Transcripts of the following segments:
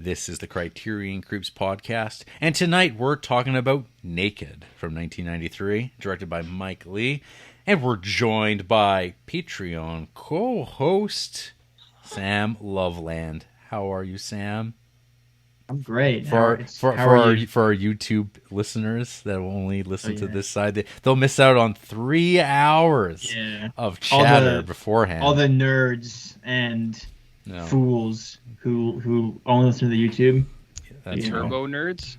This is the Criterion Creeps podcast, and tonight we're talking about Naked from 1993, directed by Mike Leigh, and we're joined by Patreon co-host Sam Loveland. How are you, Sam? I'm great. For our YouTube listeners that will only listen to this side, they'll miss out on 3 hours of chatter beforehand. All the nerds and fools who only listen to the YouTube. Turbo nerds.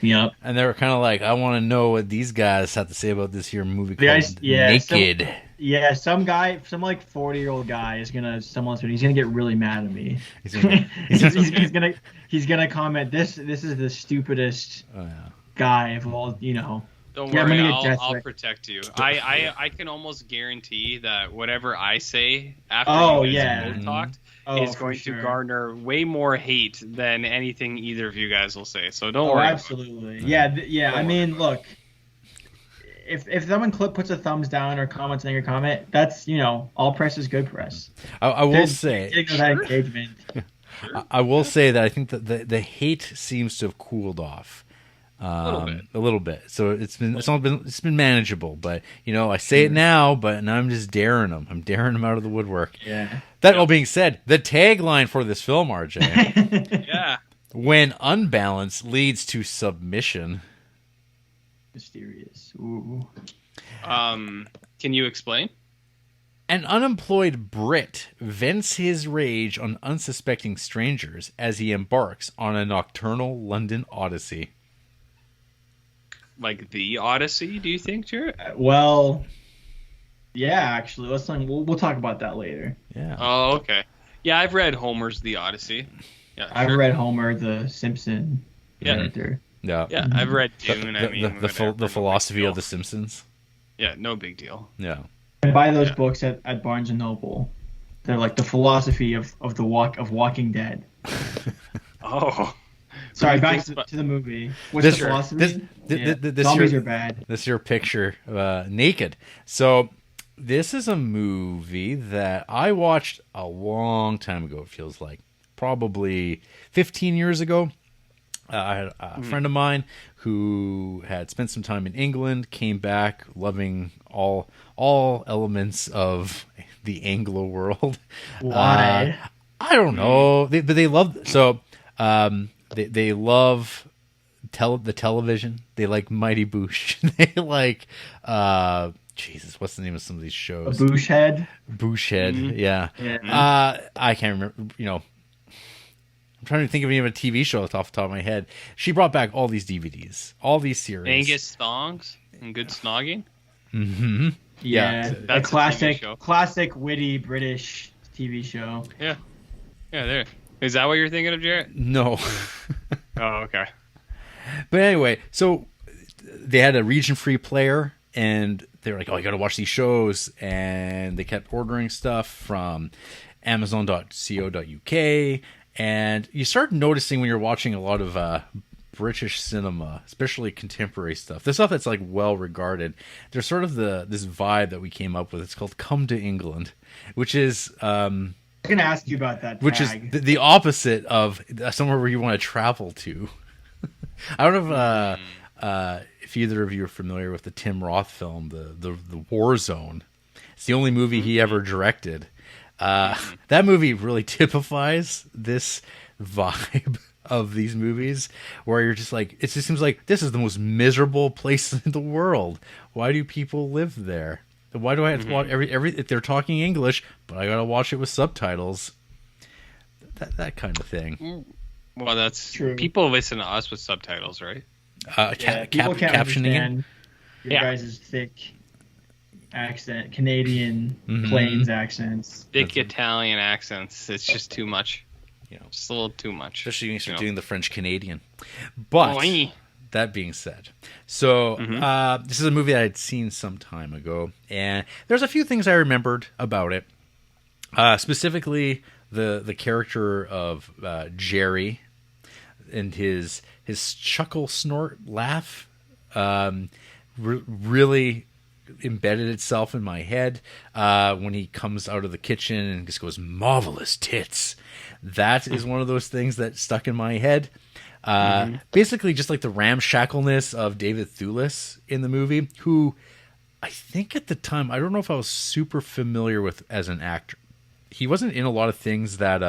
Yep. And they were kind of like, I want to know what these guys have to say about this here movie called Naked. Some guy, some like 40-year-old guy is gonna he's gonna get really mad at me. He's gonna comment, this is the stupidest guy of all, Don't worry, I'll protect you. I can almost guarantee that whatever I say after you guys both talked is going to garner way more hate than anything either of you guys will say. So don't worry. Absolutely. I mean, look, if someone puts a thumbs down or comments on your comment, that's all press is good press. I will say that engagement. I will say that I think that the hate seems to have cooled off. A little bit. So it's been manageable, but I say it now, but now I'm just daring them. I'm daring them out of the woodwork. Yeah. That all being said, the tagline for this film, RJ. Yeah. When unbalance leads to submission. Mysterious. Ooh. Can you explain? An unemployed Brit vents his rage on unsuspecting strangers as he embarks on a nocturnal London odyssey. Like the Odyssey, do you think, Jared? Well, yeah, actually, we'll talk about that later. Yeah. Oh, okay. Yeah, I've read Homer's The Odyssey. Yeah, I've read Homer the Simpson character. Yeah. Yeah, I've read Dune. The philosophy of the Simpsons. Yeah, no big deal. Yeah. I buy those books at Barnes and Noble. They're like the philosophy of Walking Dead. Oh. Sorry, back to the movie. What's the philosophy? Zombies are bad. This is your picture, Naked. So this is a movie that I watched a long time ago, it feels like. Probably 15 years ago. I had a friend of mine who had spent some time in England, came back loving all elements of the Anglo world. Why? I don't know. They love... So... They love the television. They like Mighty Boosh. They like Jesus, what's the name of some of these shows? Booshhead. Yeah. I can't remember. I'm trying to think of any of a TV show off the top of my head. She brought back all these DVDs, all these series. Angus Thongs and Good Snogging. Mm-hmm. Yeah, that's a classic witty British TV show. Yeah. There. Is that what you're thinking of, Jarrett? No. Oh, okay. But anyway, so they had a region-free player, and they were like, you got to watch these shows. And they kept ordering stuff from Amazon.co.uk. And you start noticing when you're watching a lot of British cinema, especially contemporary stuff, the stuff that's like well-regarded, there's sort of this vibe that we came up with. It's called Come to England, which is... I'm going to ask you about that tag. Which is the opposite of somewhere where you want to travel to. I don't know if either of you are familiar with the Tim Roth film, the War Zone. It's the only movie he ever directed. That movie really typifies this vibe of these movies where you're just like, it just seems like this is the most miserable place in the world. Why do people live there? Why do I have to watch if they're talking English, but I gotta watch it with subtitles? That kind of thing. Well, that's true. People listen to us with subtitles, right? People can't captioning your guys' thick accent, Canadian Plains accents, thick Italian accents. It's just too much. Just a little too much. Especially when you start doing the French Canadian. But that being said, so this is a movie that I'd seen some time ago, and there's a few things I remembered about it. Specifically, the character of Jerry and his chuckle, snort, laugh really embedded itself in my head when he comes out of the kitchen and just goes, "Marvelous tits." That is one of those things that stuck in my head. Basically, just like the ramshackleness of David Thewlis in the movie, who I think at the time, I don't know if I was super familiar with as an actor. He wasn't in a lot of things that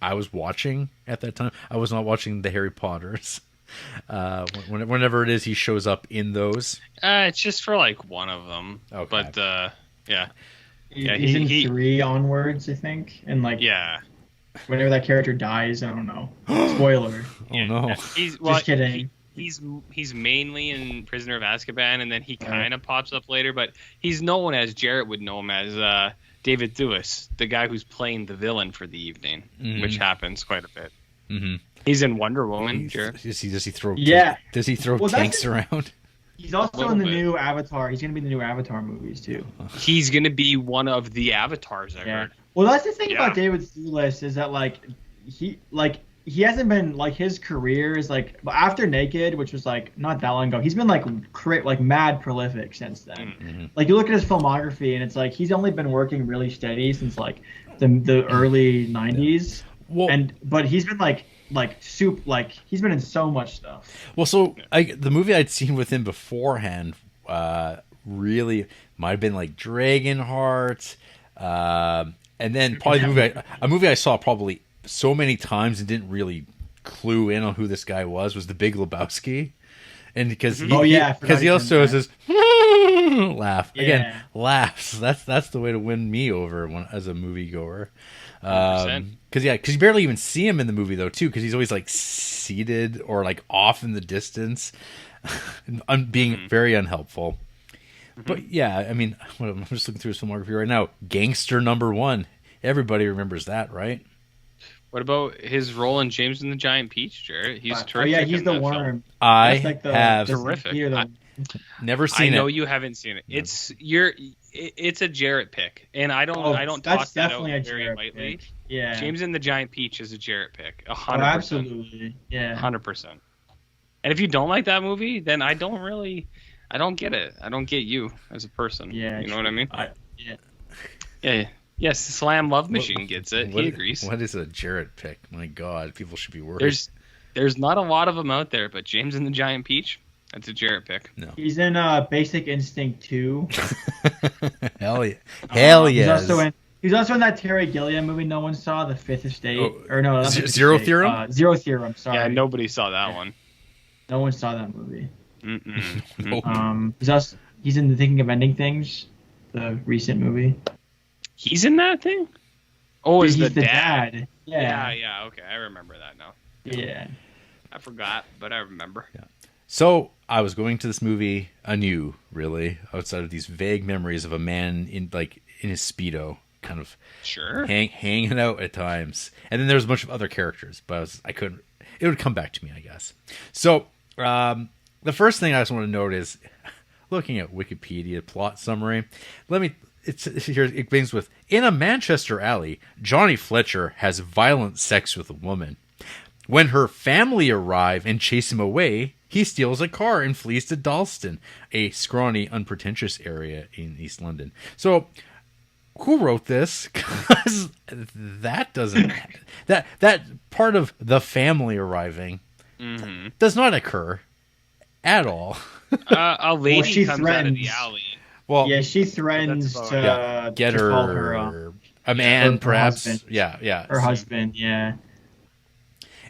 I was watching at that time. I was not watching the Harry Potters. Whenever it is he shows up in those. It's just for like one of them. Okay. But yeah. He's in 3 onwards, I think. And like whenever that character dies, I don't know. Spoiler. Oh no. Just kidding. He's mainly in Prisoner of Azkaban, and then he kind of pops up later, but he's known as, Jarrett would know him as David Thewlis, the guy who's playing the villain for the evening, which happens quite a bit. Mm-hmm. He's in Wonder Woman. Jarrett. Does he throw? Yeah. Does he throw tanks around? He's also in the new Avatar. He's going to be in the new Avatar movies too. He's going to be one of the avatars. I heard. Well, that's the thing about David Thewlis is that he hasn't been like, his career is like after Naked, which was like not that long ago. He's been like mad prolific since then. Mm-hmm. Like you look at his filmography and it's like he's only been working really steady since like the early 90s. Well, but he's been he's been in so much stuff. Well, so the movie I'd seen with him beforehand really might have been like Dragonheart, and then probably a movie I saw probably so many times and didn't really clue in on who this guy was The Big Lebowski. And because he also has this laugh again, laughs. That's the way to win me over as a moviegoer. Because you barely even see him in the movie though too, because he's always like seated or like off in the distance, being very unhelpful. But yeah, I mean, I'm just looking through his filmography right now. Gangster #1, everybody remembers that, right? What about his role in James and the Giant Peach, Jarrett? He's terrific. Oh yeah, he's the worm. I have terrific. Never seen it. I know you haven't seen it. It's a Jarrett pick, and I don't talk that out very lightly. Pick. Yeah, James and the Giant Peach is a Jarrett pick, 100%. Absolutely, yeah, 100%. And if you don't like that movie, then I don't get it. I don't get you as a person. Yeah, you know what I mean? Yeah. Yes, Slam Love Machine gets it. He agrees. What is a Jarrett pick? My God, people should be worried. There's not a lot of them out there, but James and the Giant Peach, that's a Jarrett pick. No. He's in Basic Instinct 2. Hell yeah. Hell yes. He's also in that Terry Gilliam movie no one saw, The Fifth Estate. Zero Theorem? Zero Theorem, sorry. Yeah, nobody saw that one. No one saw that movie. Nope. He's in the Thinking of Ending Things, the recent movie. He's in that thing? Oh, he's the dad. Yeah, okay. I remember that now. Yeah. I forgot, but I remember. Yeah. So I was going to this movie anew, really, outside of these vague memories of a man in his Speedo, kind of hanging out at times. And then there was a bunch of other characters, but I couldn't. It would come back to me, I guess. So the first thing I just want to note is, looking at Wikipedia plot summary, it begins with, in a Manchester alley, Johnny Fletcher has violent sex with a woman. When her family arrive and chase him away, he steals a car and flees to Dalston, a scrawny, unpretentious area in East London. So, who wrote this? Because that part of the family arriving does not occur at all. A lady comes out of the alley. Well, yeah, she threatens to get her a man, her perhaps. Husband. Yeah. Her husband, yeah.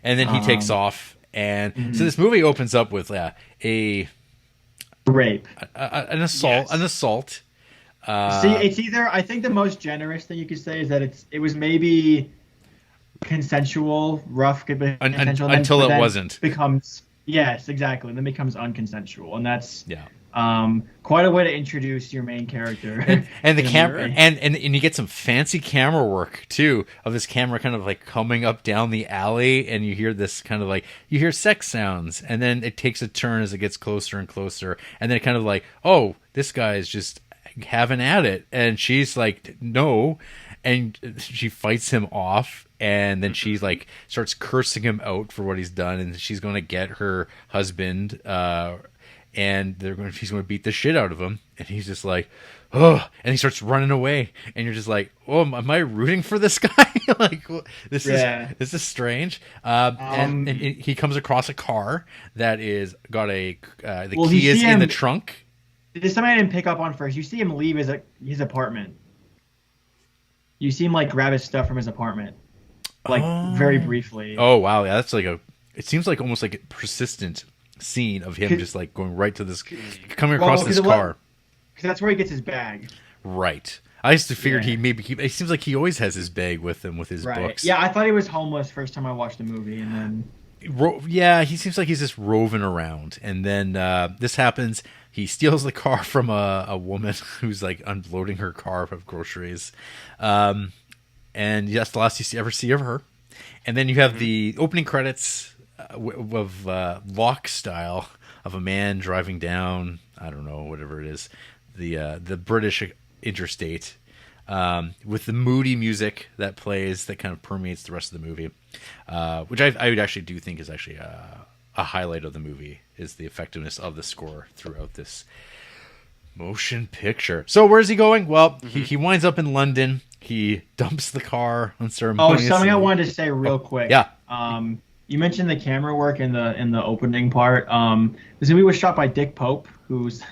And then he takes off, and so this movie opens up with a rape, an assault, See, it's either, I think the most generous thing you could say is that it was maybe consensual, rough, consensual, until it wasn't. Yes, exactly. Then becomes unconsensual, and that's quite a way to introduce your main character. And the camera, and you get some fancy camera work too of this camera kind of like coming up down the alley, and you hear this kind of like you hear sex sounds, and then it takes a turn as it gets closer and closer, and then it kind of like, oh, this guy is just having at it, and she's like, no, and she fights him off. And then she's like starts cursing him out for what he's done, and she's going to get her husband. and he's going to beat the shit out of him, and he's just like, oh, and he starts running away, and you're just like, oh, am I rooting for this guy? Like, this is strange. And he comes across a car that is got the key is in the trunk. There's something I didn't pick up on first. You see him leave his apartment. You see him like grab his stuff from his apartment, like very briefly. Oh wow, yeah, that's like it seems like almost like a persistent scene of him just like going right to this, coming across this car. Because that's where he gets his bag. Right. I just figured he maybe it seems like he always has his bag with him with his books. Yeah, I thought he was homeless first time I watched the movie, and then yeah, he seems like he's just roving around, and then this happens. He steals the car from a woman who's like unloading her car of groceries, and that's the last you ever see of her. And then you have the opening credits of Locke style of a man driving down, I don't know, whatever it is, the British interstate, with the moody music that plays that kind of permeates the rest of the movie, which I would actually do think is actually a highlight of the movie, is the effectiveness of the score throughout this motion picture. So where's he going? Well, he winds up in London. He dumps the car unceremoniously. Oh, something I wanted to say real quick. Yeah. You mentioned the camera work in the opening part. This movie was shot by Dick Pope, who's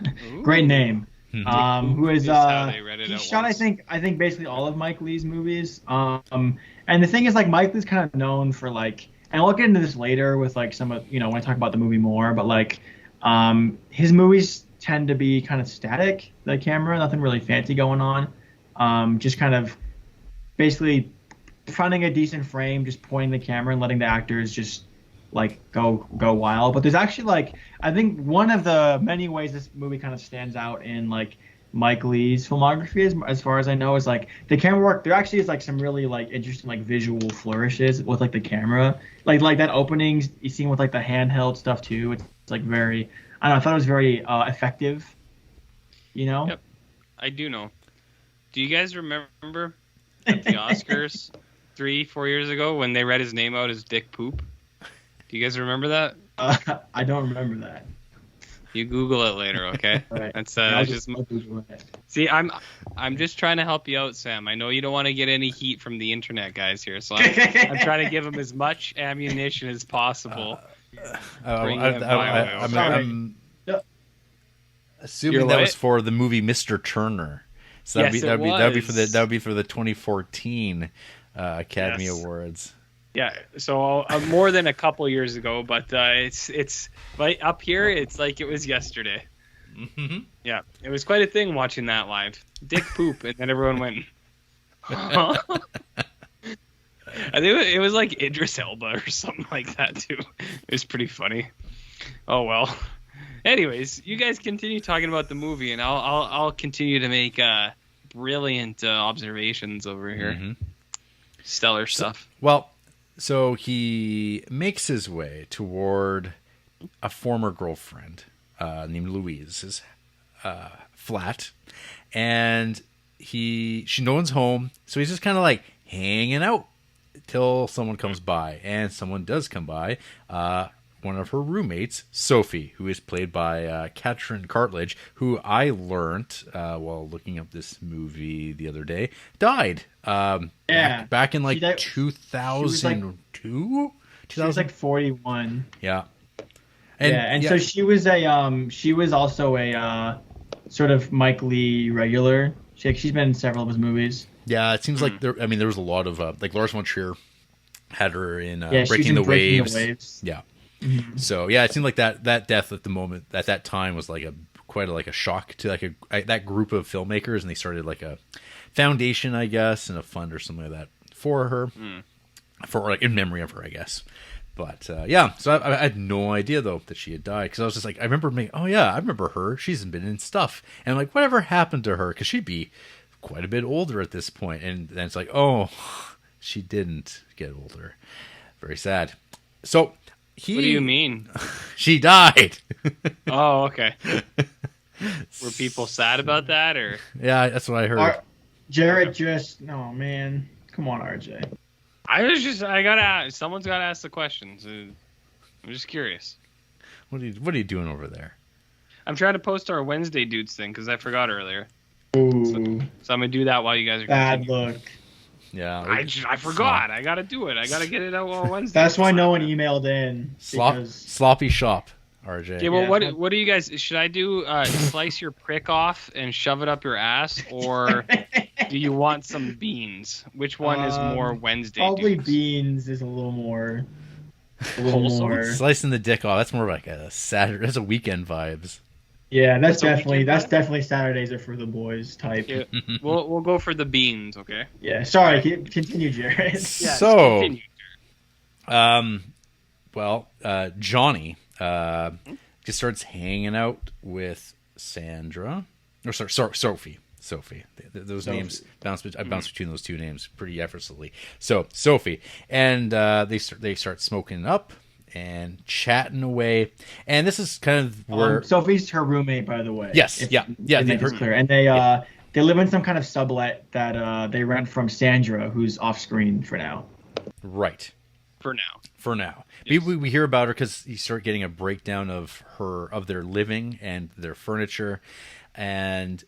great name. Who is he shot once. I think basically all of Mike Leigh's movies. And the thing is, like, Mike Leigh's kind of known for like, and I'll get into this later with like some of, when I talk about the movie more, but like his movies tend to be kind of static, the camera, nothing really fancy going on. Just kind of basically finding a decent frame, just pointing the camera and letting the actors just like go wild. But there's actually like, I think one of the many ways this movie kind of stands out in like Mike Leigh's filmography, as far as I know, is like the camera work. There actually is like some really like interesting like visual flourishes with like the camera, like that opening scene with like the handheld stuff too. It's like very, I don't know, I thought it was very effective. Yep, I do know. Do you guys remember at the Oscars 3-4 years ago when they read his name out as Dick Poop? Do you guys remember that? I don't remember that. You Google it later, okay? Right. That's just. See, I'm just trying to help you out, Sam. I know you don't want to get any heat from the internet guys here, so I'm trying to give him as much ammunition as possible. I'm assuming that was for the movie Mr. Turner. So that would be for the 2014 Academy Awards. Yeah, so more than a couple years ago, but it's right up here. It's like it was yesterday. Mm-hmm. Yeah, it was quite a thing watching that live. Dick Poop, and then everyone went. I think it was like Idris Elba or something like that too. It was pretty funny. Oh well. Anyways, you guys continue talking about the movie, and I'll continue to make brilliant observations over here. Mm-hmm. Stellar stuff. So he makes his way toward a former girlfriend named Louise's flat, and no one's home, so he's just kind of like hanging out till someone comes by, and someone does come by. One of her roommates, Sophie, who is played by Katrin Cartledge, who I learned while looking up this movie the other day, died. Back in like 2002. She was like 41. Yeah. So she was also a sort of Mike Leigh regular. She's been in several of his movies. Yeah, it seems like there was a lot of like Lars von Trier had her in Breaking the Waves. Yeah. Mm-hmm. So yeah, it seemed like that death at that time was like quite a shock to like that group of filmmakers, and they started like a foundation, I guess, and a fund or something like that for her, for like in memory of her, I guess. But so I had no idea though that she had died, because I was just like, I remember her. She's been in stuff, and I'm like, whatever happened to her? Because she'd be quite a bit older at this point, and then it's like, oh, she didn't get older. Very sad. So. What do you mean? She died. Oh, okay. Were people sad about that, or? Yeah, that's what I heard. Jared oh man, come on, RJ. Someone's gotta ask the questions. I'm just curious. What are you doing over there? I'm trying to post our Wednesday dudes thing because I forgot earlier. Ooh. So I'm gonna do that while you guys are bad look. Yeah, I forgot. I gotta do it. I gotta get it out on Wednesday. That's why no one emailed in. Sloppy shop, RJ. Okay, well, what do you guys? Should I do slice your prick off and shove it up your ass, or do you want some beans? Which one is more Wednesday? Probably dudes? beans is a little more. Slicing the dick off. That's more like a Saturday. That's a weekend vibes. Yeah, that's definitely Saturdays are for the boys type. Yeah. We'll go for the beans, okay? Yeah. Sorry, continue, Jared. Yeah, so, continue. Johnny just starts hanging out with Sandra, or sorry, Sophie. Those names I bounce between those two names pretty effortlessly. So Sophie, and they start smoking up and chatting away, and this is kind of where Sophie's her roommate, by the way. Yes, yeah. It's clear, and they live in some kind of sublet that they rent from Sandra, who's off screen for now. Right. For now. Yes. We hear about her because you start getting a breakdown of their living and their furniture, and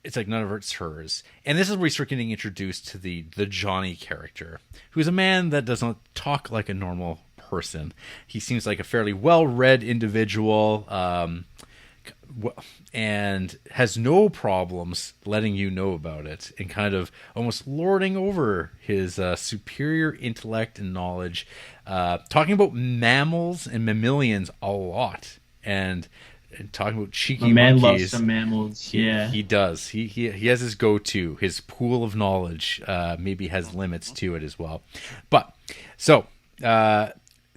it's like none of it's hers. And this is where we start getting introduced to the Johnny character, who's a man that doesn't talk like a normal person. He seems like a fairly well-read individual, and has no problems letting you know about it and kind of almost lording over his superior intellect and knowledge, talking about mammals and mammalians a lot, and talking about cheeky man monkeys. Loves some mammals. He does. He has his go-to. His pool of knowledge maybe has limits to it as well. But so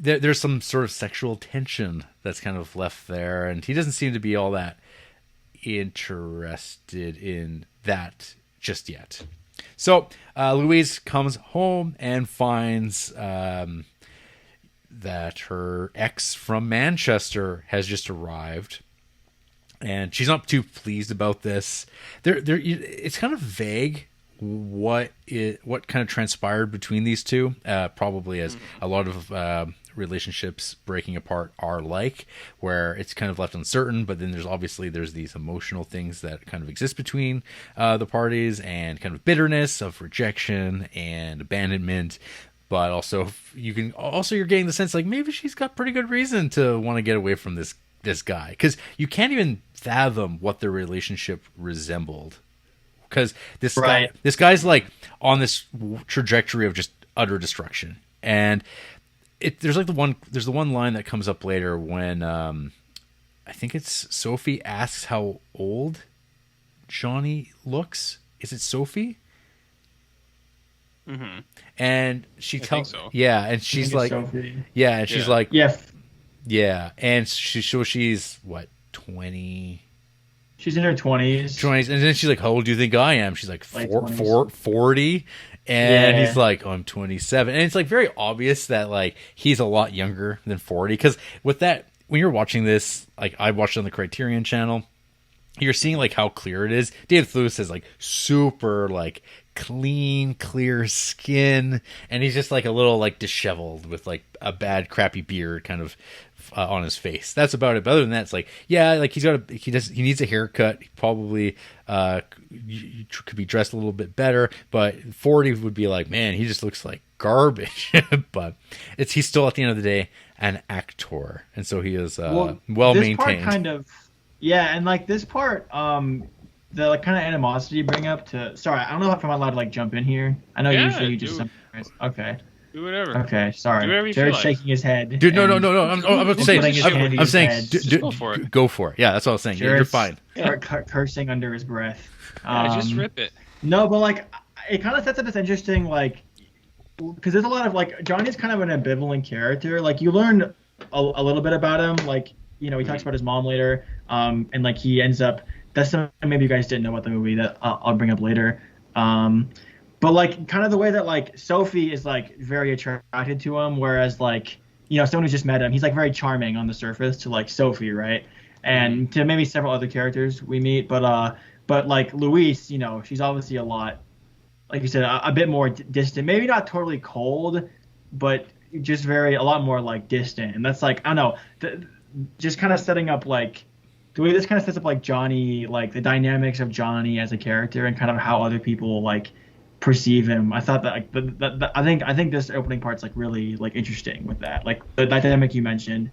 there's some sort of sexual tension that's kind of left there, and he doesn't seem to be all that interested in that just yet. So Louise comes home and finds that her ex from Manchester has just arrived, and she's not too pleased about this. It's kind of vague what kind of transpired between these two, probably as a lot of relationships breaking apart are like, where it's kind of left uncertain, but then there's these emotional things that kind of exist between the parties, and kind of bitterness of rejection and abandonment. But also you're getting the sense like maybe she's got pretty good reason to want to get away from this guy, because you can't even fathom what their relationship resembled, because this guy's like on this trajectory of just utter destruction. And there's the one line that comes up later when I think it's Sophie asks how old Johnny looks. Is it Sophie? Mm-hmm. And she tells, so. Yeah, and she's like, yeah, and she's like, yeah, and she's what, 20? She's in her 20s. And then she's like, how old do you think I am? She's like 40. And he's like, oh, I'm 27. And it's like very obvious that like he's a lot younger than 40. Because with that, when you're watching this, like I watched it on the Criterion channel, you're seeing like how clear it is. David Lewis has like super like clean, clear skin, and he's just like a little like disheveled with like a bad, crappy beard kind of on his face. That's about it. But other than that, it's like, yeah, like he needs a haircut. He probably could be dressed a little bit better, but 40 would be like, man, he just looks like garbage. But he's still at the end of the day an actor, and so he is well maintained. Kind of, yeah, and like this part, the like, kind of animosity you bring up to. Sorry, I don't know if I'm allowed to like jump in here. I know usually you just. Okay. Do whatever. Okay, sorry. Do whatever you Jared's feel shaking his head. Dude, no. I'm saying, go for it. Go for it. Yeah, that's what I was saying. You're fine. Cursing under his breath. Just rip it. No, but like it kind of sets up this interesting like, because there's a lot of like Johnny's kind of an ambivalent character. Like you learn a little bit about him. Like he talks about his mom later. And like he ends up. That's something maybe you guys didn't know about the movie that I'll bring up later. But like kind of the way that like Sophie is like very attracted to him, whereas like someone who's just met him, he's like very charming on the surface to like Sophie, right? And to maybe several other characters we meet, but like Louise, she's obviously a lot, like you said, a bit more distant, maybe not totally cold, but just a lot more like distant, and that's like I don't know, just kind of setting up like the way this kind of sets up like Johnny, like the dynamics of Johnny as a character and kind of how other people like perceive him. I thought that like I think this opening part's like really like interesting with that, like the dynamic you mentioned,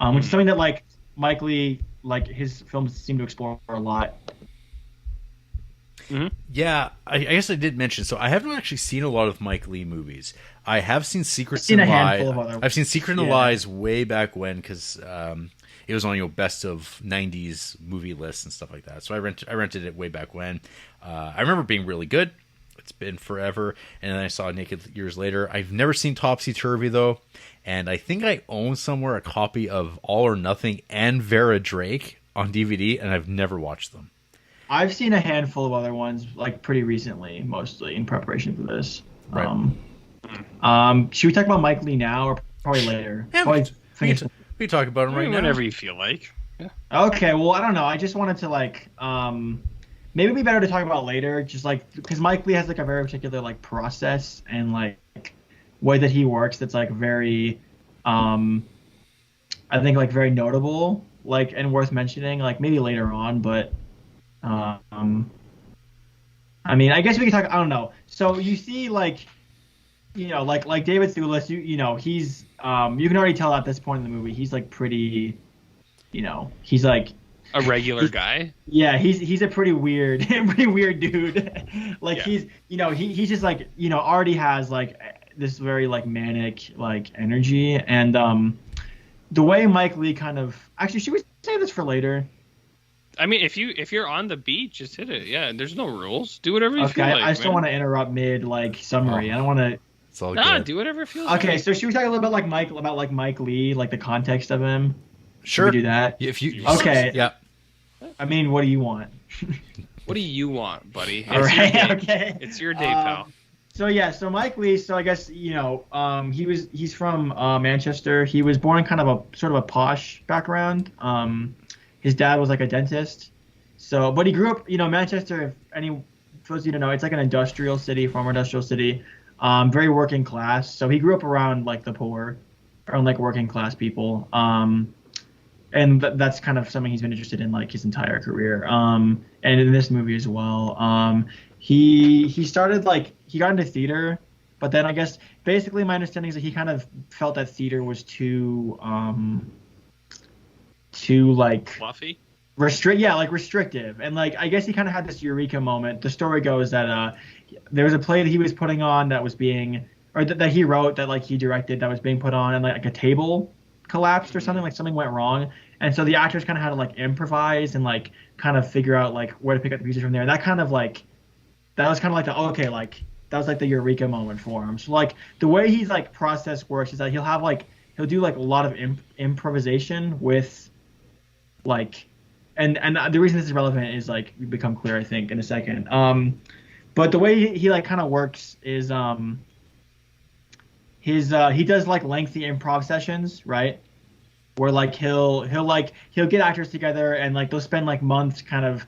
which is something that like Mike Lee, like his films seem to explore a lot. Mm-hmm. Yeah, I guess I did mention. So I haven't actually seen a lot of Mike Lee movies. I have seen Secrets and Lies. I've seen Secret and Lies way back when because it was on best of '90s movie lists and stuff like that. So I rented it way back when. I remember being really good. It's been forever, and then I saw Naked years later. I've never seen Topsy Turvy though, and I think I own somewhere a copy of All or Nothing and Vera Drake on DVD, and I've never watched them. I've seen a handful of other ones, like pretty recently, mostly in preparation for this. Right. Should we talk about Mike Lee now, or probably later? Yeah, we can talk about him right now. Whenever you feel like. Yeah. Okay, well, I don't know. I just wanted to like, maybe it'd be better to talk about later, just like because Mike Lee has like a very particular like process and like way that he works that's like very, I think like very notable, like and worth mentioning. Like maybe later on, but. I mean, I guess we can talk. I don't know. So you see, like, like David Thewlis, he's you can already tell at this point in the movie, he's like pretty, he's like a regular guy. Yeah, he's a pretty weird, dude. Like he's just like already has like this very like manic like energy, and the way Mike Lee kind of actually should we say this for later? I mean, if you're on the beat, just hit it. Yeah, there's no rules. Do whatever you feel like. I still want to interrupt mid like summary. I don't want to. It's all good. Do whatever it feels like. Okay, so should we talk a little bit about Mike Lee, like the context of him? Sure. Should we do that? Okay. Yeah. I mean, what do you want? What do you want, buddy? All right. Okay. It's your day, pal. So Mike Lee. So I guess he's from Manchester. He was born in kind of a sort of a posh background. His dad was like a dentist. But he grew up, Manchester, for those of you to know, it's like an industrial city, former industrial city, very working class. So he grew up around like the poor, around like working class people. And that's kind of something he's been interested in like his entire career. And in this movie as well. He started like, he got into theater, but then I guess basically my understanding is that he kind of felt that theater was too like fluffy, restrictive, and like I guess he kind of had this eureka moment. The story goes that there was a play that he was putting on that was being, or that he wrote, that like he directed, that was being put on, and like a table collapsed or something, like something went wrong, and so the actors kind of had to like improvise and like kind of figure out like where to pick up the pieces from there. That was kind of like that was like the eureka moment for him. So like the way he's like process works is that he'll do like a lot of improvisation with like, and the reason this is relevant is like become clear I think in a second. But the way he like kind of works is he does like lengthy improv sessions, right? Where like he'll get actors together and like they'll spend like months kind of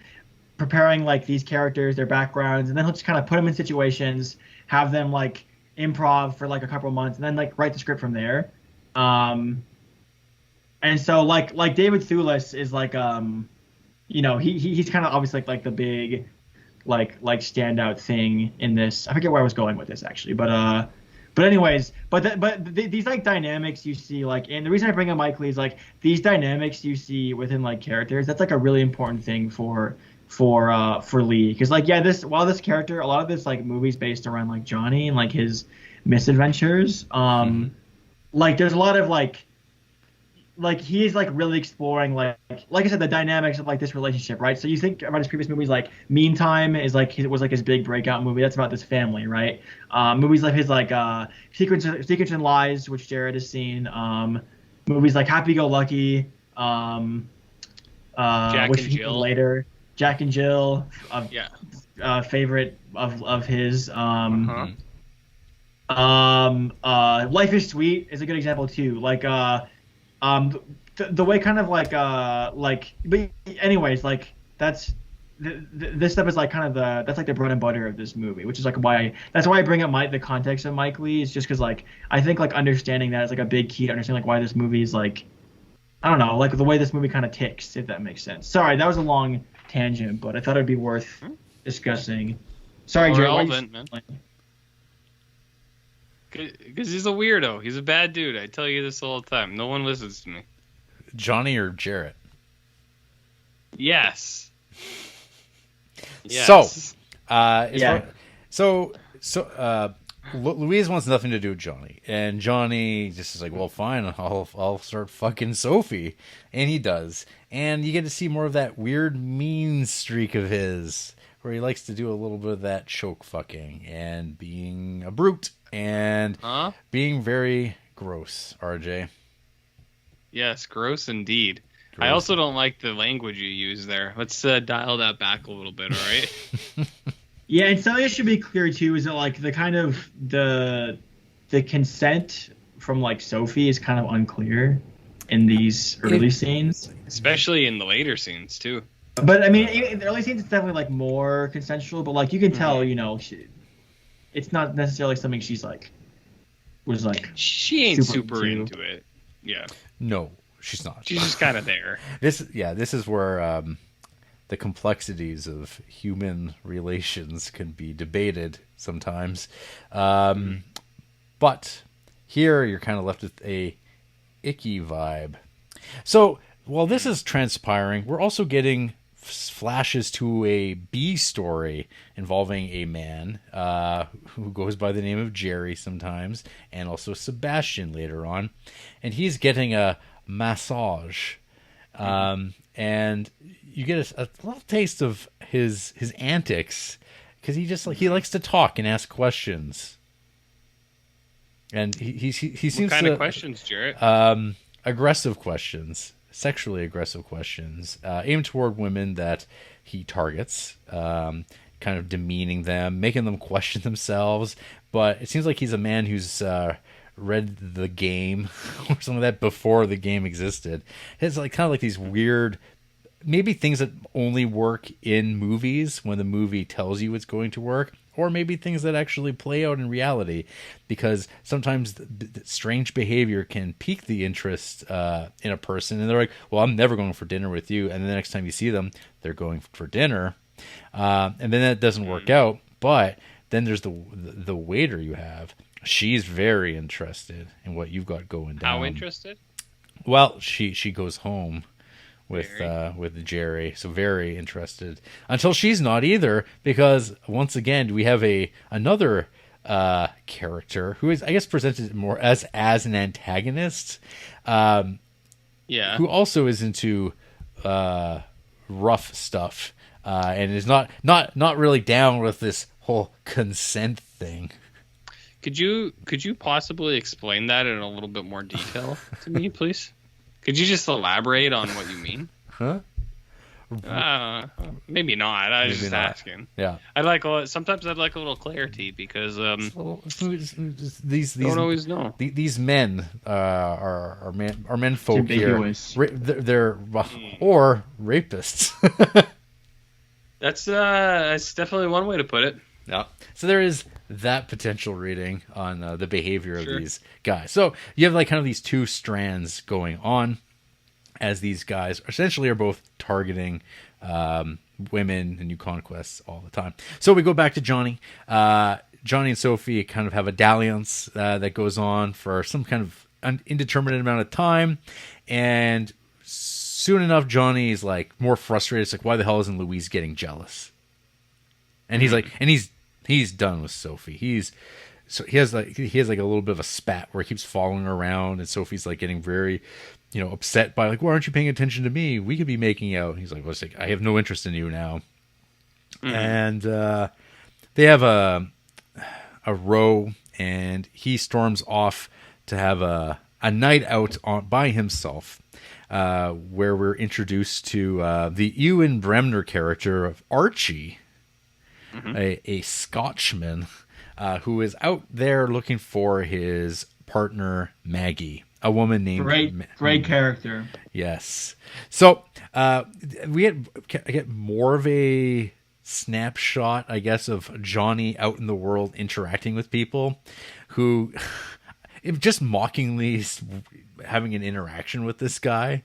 preparing like these characters, their backgrounds, and then he'll just kind of put them in situations, have them like improv for like a couple of months, and then like write the script from there. And so like David Thewlis is like he's kind of obviously like the big like standout thing in this. I forget where I was going with this actually, but anyways, these like dynamics you see like, and the reason I bring up Mike Lee is like these dynamics you see within like characters. That's like a really important thing for Lee, because like this character, a lot of this like movies based around like Johnny and like his misadventures. Like there's a lot of like he's like really exploring like I said, the dynamics of like this relationship, right? So you think about his previous movies, like Meantime was like his big breakout movie. That's about this family, right? Movies like his like Secrets and Lies, which Jared has seen. Movies like Happy Go Lucky, Jack which and Jill. Later, Jack and Jill, favorite of his. Life is Sweet is a good example too. Like the way kind of but anyways, like that's this stuff is like kind of that's like the bread and butter of this movie, which is like that's why I bring up the context of Mike Lee, is just because like I think like understanding that is like a big key to understanding like why this movie is like I don't know, like the way this movie kind of ticks, if that makes sense. Sorry, that was a long tangent, but I thought it'd be worth discussing. Sorry, Jay. Relevant, man. Because he's a weirdo. He's a bad dude. I tell you this all the time. No one listens to me. Johnny or Jarrett? Yes. Yes. Louise wants nothing to do with Johnny, and Johnny just is like, well, fine, I'll start fucking Sophie, and he does, and you get to see more of that weird mean streak of his, where he likes to do a little bit of that choke fucking and being a brute and being very gross. RJ. Yes, gross indeed. Gross. I also don't like the language you use there. Let's dial that back a little bit, all right? Yeah, and something that should be clear too is that like the kind of the consent from like Sophie is kind of unclear in these early scenes, especially in the later scenes too. But I mean, in the early scenes it's definitely like more consensual, but like you can tell, you know, it's not necessarily something she's like was like. She ain't super into it. Yeah. No, she's not. She's just kind of there. This is where the complexities of human relations can be debated sometimes. But here you're kind of left with a icky vibe. So while this is transpiring, we're also getting flashes to a B story involving a man who goes by the name of Jerry sometimes, and also Sebastian later on. And he's getting a massage. And you get a little taste of his antics, because he likes to talk and ask questions, and he seems what kind of questions, Jarrett? Aggressive questions, sexually aggressive questions, aimed toward women that he targets, kind of demeaning them, making them question themselves. But it seems like he's a man who's read the game or some of that before the game existed. It's like kind of like these weird, maybe things that only work in movies when the movie tells you it's going to work, or maybe things that actually play out in reality, because sometimes the strange behavior can pique the interest in a person, and they're like, well, I'm never going for dinner with you, and the next time you see them, they're going for dinner, and then that doesn't work out. But then there's the waiter you have. She's very interested in what you've got going down. How interested? Well, she goes home with Jerry, so very interested. Until she's not either, because once again we have another character who is, I guess, presented more as an antagonist. Who also is into rough stuff and is not really down with this whole consent thing. Could you possibly explain that in a little bit more detail to me, please? Could you just elaborate on what you mean? Huh? Maybe not. I was just asking. Yeah. Sometimes I'd like a little clarity, because these don't always know. These men are men folk here. They're or rapists. That's definitely one way to put it. Yeah. So there is that potential reading on the behavior of these guys. So you have like kind of these two strands going on, as these guys essentially are both targeting women and new conquests all the time. So we go back to Johnny. Johnny and Sophie kind of have a dalliance that goes on for some kind of indeterminate amount of time, and soon enough Johnny is like more frustrated. It's like, why the hell isn't Louise getting jealous? And he's like, he's done with Sophie. He has like a little bit of a spat where he keeps following her around, and Sophie's like getting very, upset by like, why aren't you paying attention to me? We could be making out. He's like, well, I have no interest in you now. Mm-hmm. And they have a row, and he storms off to have a night out by himself, where we're introduced to the Ewan Bremner character of Archie. Mm-hmm. A Scotchman who is out there looking for his partner Maggie, a woman named great character. Yes. So we get more of a snapshot, I guess, of Johnny out in the world interacting with people. Who just mockingly having an interaction with this guy.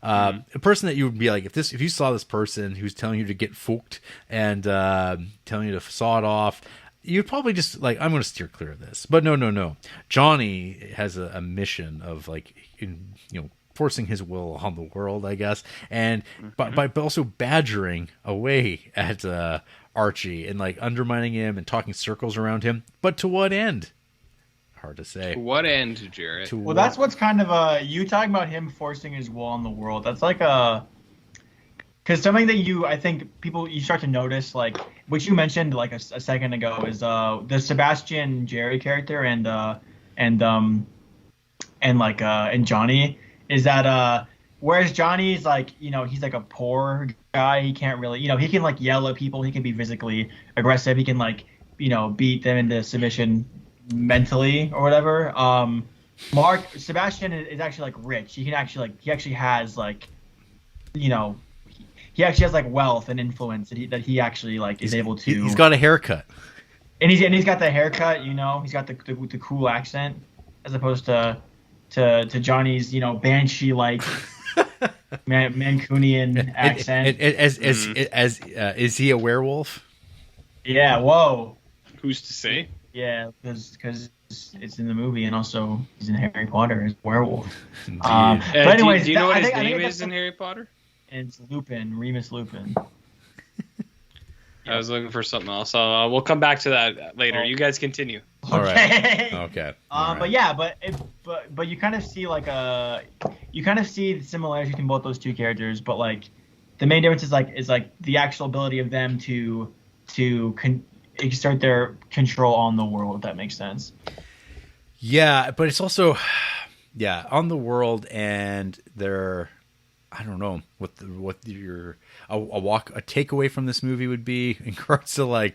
A person that you would be like, if you saw this person who's telling you to get fucked and telling you to saw it off, you'd probably just like, I'm going to steer clear of this. But no. Johnny has a mission of like, forcing his will on the world, I guess, and by also badgering away at Archie and like undermining him and talking circles around him. But to what end? Hard to say. To what end, Jarrett? Well, that's what's kind of you talking about him forcing his will on the world. That's like because something that I think you start to notice, like which you mentioned like a second ago, is the Sebastian Jerry character and Johnny, is that whereas Johnny's like, he's like a poor guy, he can't really, he can like yell at people, he can be physically aggressive, he can like, beat them into submission mentally or whatever. Sebastian is actually like rich. He actually has like, he actually has like wealth and influence that he actually like is able to. He's got a haircut, and he's got the haircut. He's got the cool accent as opposed to Johnny's banshee like Mancunian accent. Is he a werewolf? Yeah. Whoa. Who's to say? Yeah, because it's in the movie, and also he's in Harry Potter as a werewolf. But anyways, do you know what his name is in Harry Potter? It's Lupin, Remus Lupin. I was looking for something else. We'll come back to that later. You guys continue. All right. Okay. But yeah, but you kind of see like the similarities between both those two characters, but like the main difference is like the actual ability of them to exert their control on the world, if that makes sense. Yeah, but it's also on the world, and they're, I don't know what your a takeaway from this movie would be in regards to like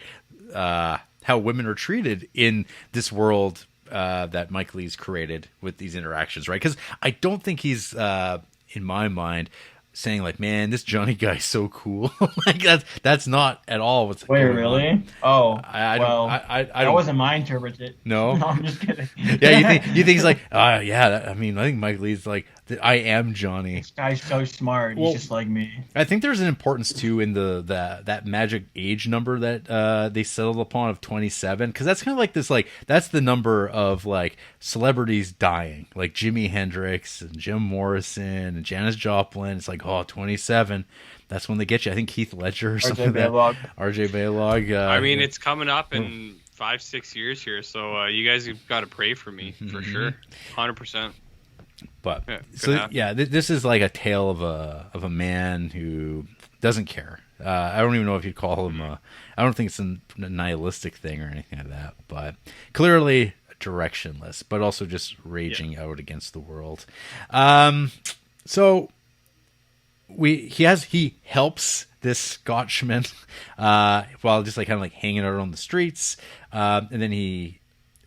how women are treated in this world that Mike Leigh's created with these interactions, right? Because I don't think he's in my mind saying like, man, this Johnny guy's so cool. Like that's not at all what's Wait, really? On. Oh, I that wasn't my interpretation. No, I'm just kidding. Yeah, you think he's like, I think Mike Leigh's like, I am Johnny. This guy's so smart. He's just like me. I think there's an importance too in that magic age number that they settled upon of 27, because that's kind of like this, like that's the number of like celebrities dying, like Jimi Hendrix and Jim Morrison and Janis Joplin. It's like, 27. That's when they get you. I think Keith Ledger or something like that. RJ Baylog. I mean, it's coming up in 5-6 years here, so you guys have got to pray for me for sure, 100%. But this is like a tale of a man who doesn't care. I don't even know if you'd call him I don't think it's a nihilistic thing or anything like that, but clearly directionless, but also just raging out against the world. So he helps this Scotchman while just like kind of like hanging out on the streets, and then he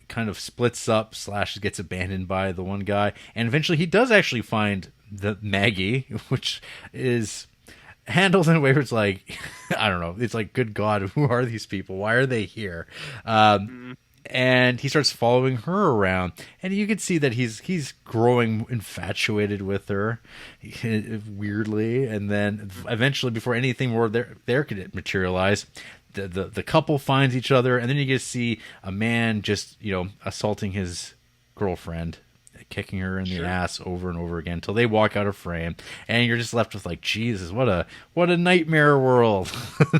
kind of splits up / gets abandoned by the one guy, and eventually he does actually find the Maggie, which is handled in a way where it's like, I don't know, it's like, good God, who are these people? Why are they here? And he starts following her around, and you can see that he's growing infatuated with her, weirdly. And then eventually, before anything more there could materialize, the couple finds each other, and then you get to see a man just assaulting his girlfriend, kicking her in the ass over and over again until they walk out of frame, and you're just left with like, Jesus, what a nightmare world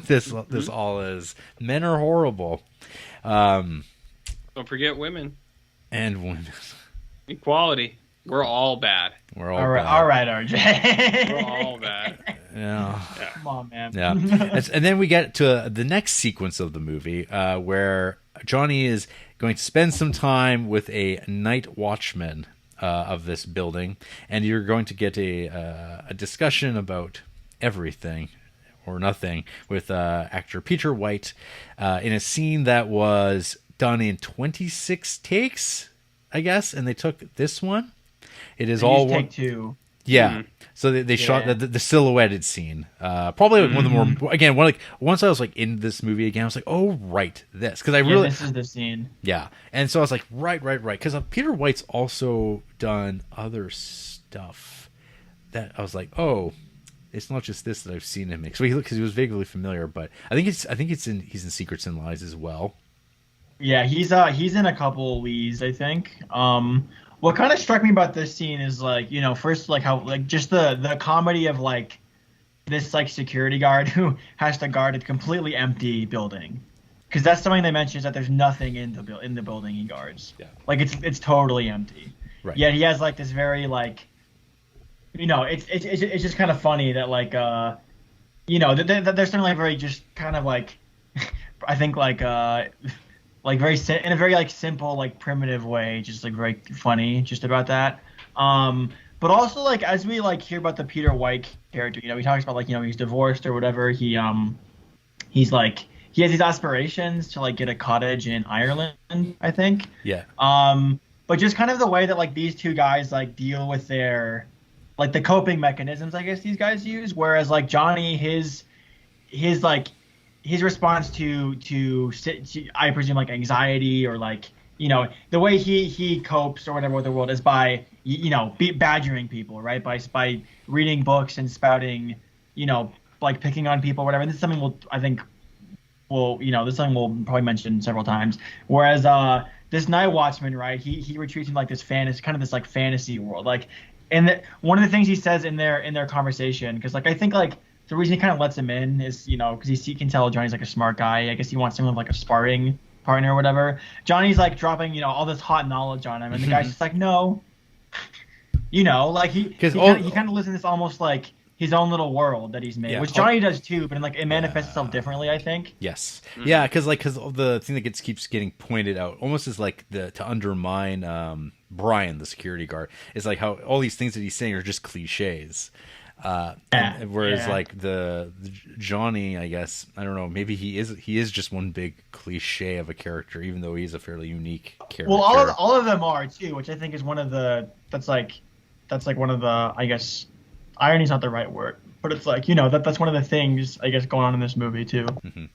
this all is. Men are horrible. Don't forget women. And women. Equality. We're all bad. We're all bad. All right, RJ. We're all bad. Yeah. Come on, man. Yeah. And then we get to the next sequence of the movie where Johnny is going to spend some time with a night watchman of this building, and you're going to get a discussion about everything or nothing with actor Peter White in a scene that was done in 26 takes, I guess, and they took this one. It is all one take two. Yeah. Mm-hmm. So they shot the silhouetted scene. Probably one of the more, again, once I was like in this movie again, I was like, oh, right, this. Because this is the scene. Yeah. And so I was like, right. Because Peter White's also done other stuff that I was like, oh, it's not just this that I've seen him make. So because he was vaguely familiar, but I think he's in Secrets and Lies as well. Yeah, he's in a couple of leads, I think. What kind of struck me about this scene is like, first like how like just the comedy of like this like security guard who has to guard a completely empty building, because that's something they mention is that there's nothing in the building he guards. Yeah. Like it's totally empty. Right. Yet he has like this very like, it's just kind of funny that like there's something like very just kind of like I think like very in a very like simple like primitive way, just like very funny just about that. But also like as we like hear about the Peter White character, he talks about like he's divorced or whatever. He's like he has these aspirations to like get a cottage in Ireland, I think. Yeah. But just kind of the way that like these two guys like deal with their like the coping mechanisms, I guess these guys use. Whereas like Johnny, his response to I presume like anxiety or like the way he copes or whatever with the world is by badgering people, right? By reading books and spouting, like picking on people, or whatever. And this is something this is something we'll probably mention several times. Whereas this Night Watchman, right? He retreats in like this fantasy world, like. And one of the things he says in their conversation, because like I think like the reason he kind of lets him in is because he can tell Johnny's like a smart guy. I guess he wants someone like a sparring partner or whatever. Johnny's like dropping all this hot knowledge on him, and the guy's just like no, like he kind of lives in this almost like his own little world that he's made, which Johnny does too, but it manifests itself differently, I think. Yes, yeah, because the thing that keeps getting pointed out almost is like to undermine Brian, the security guard, is like how all these things that he's saying are just cliches. Whereas like the Johnny, I guess, I don't know, maybe he is just one big cliche of a character, even though he's a fairly unique character. Well, all of them are too, which I think is one of the that's like one of the, I guess, irony's not the right word, but it's like that's one of the things I guess going on in this movie too. Mm-hmm.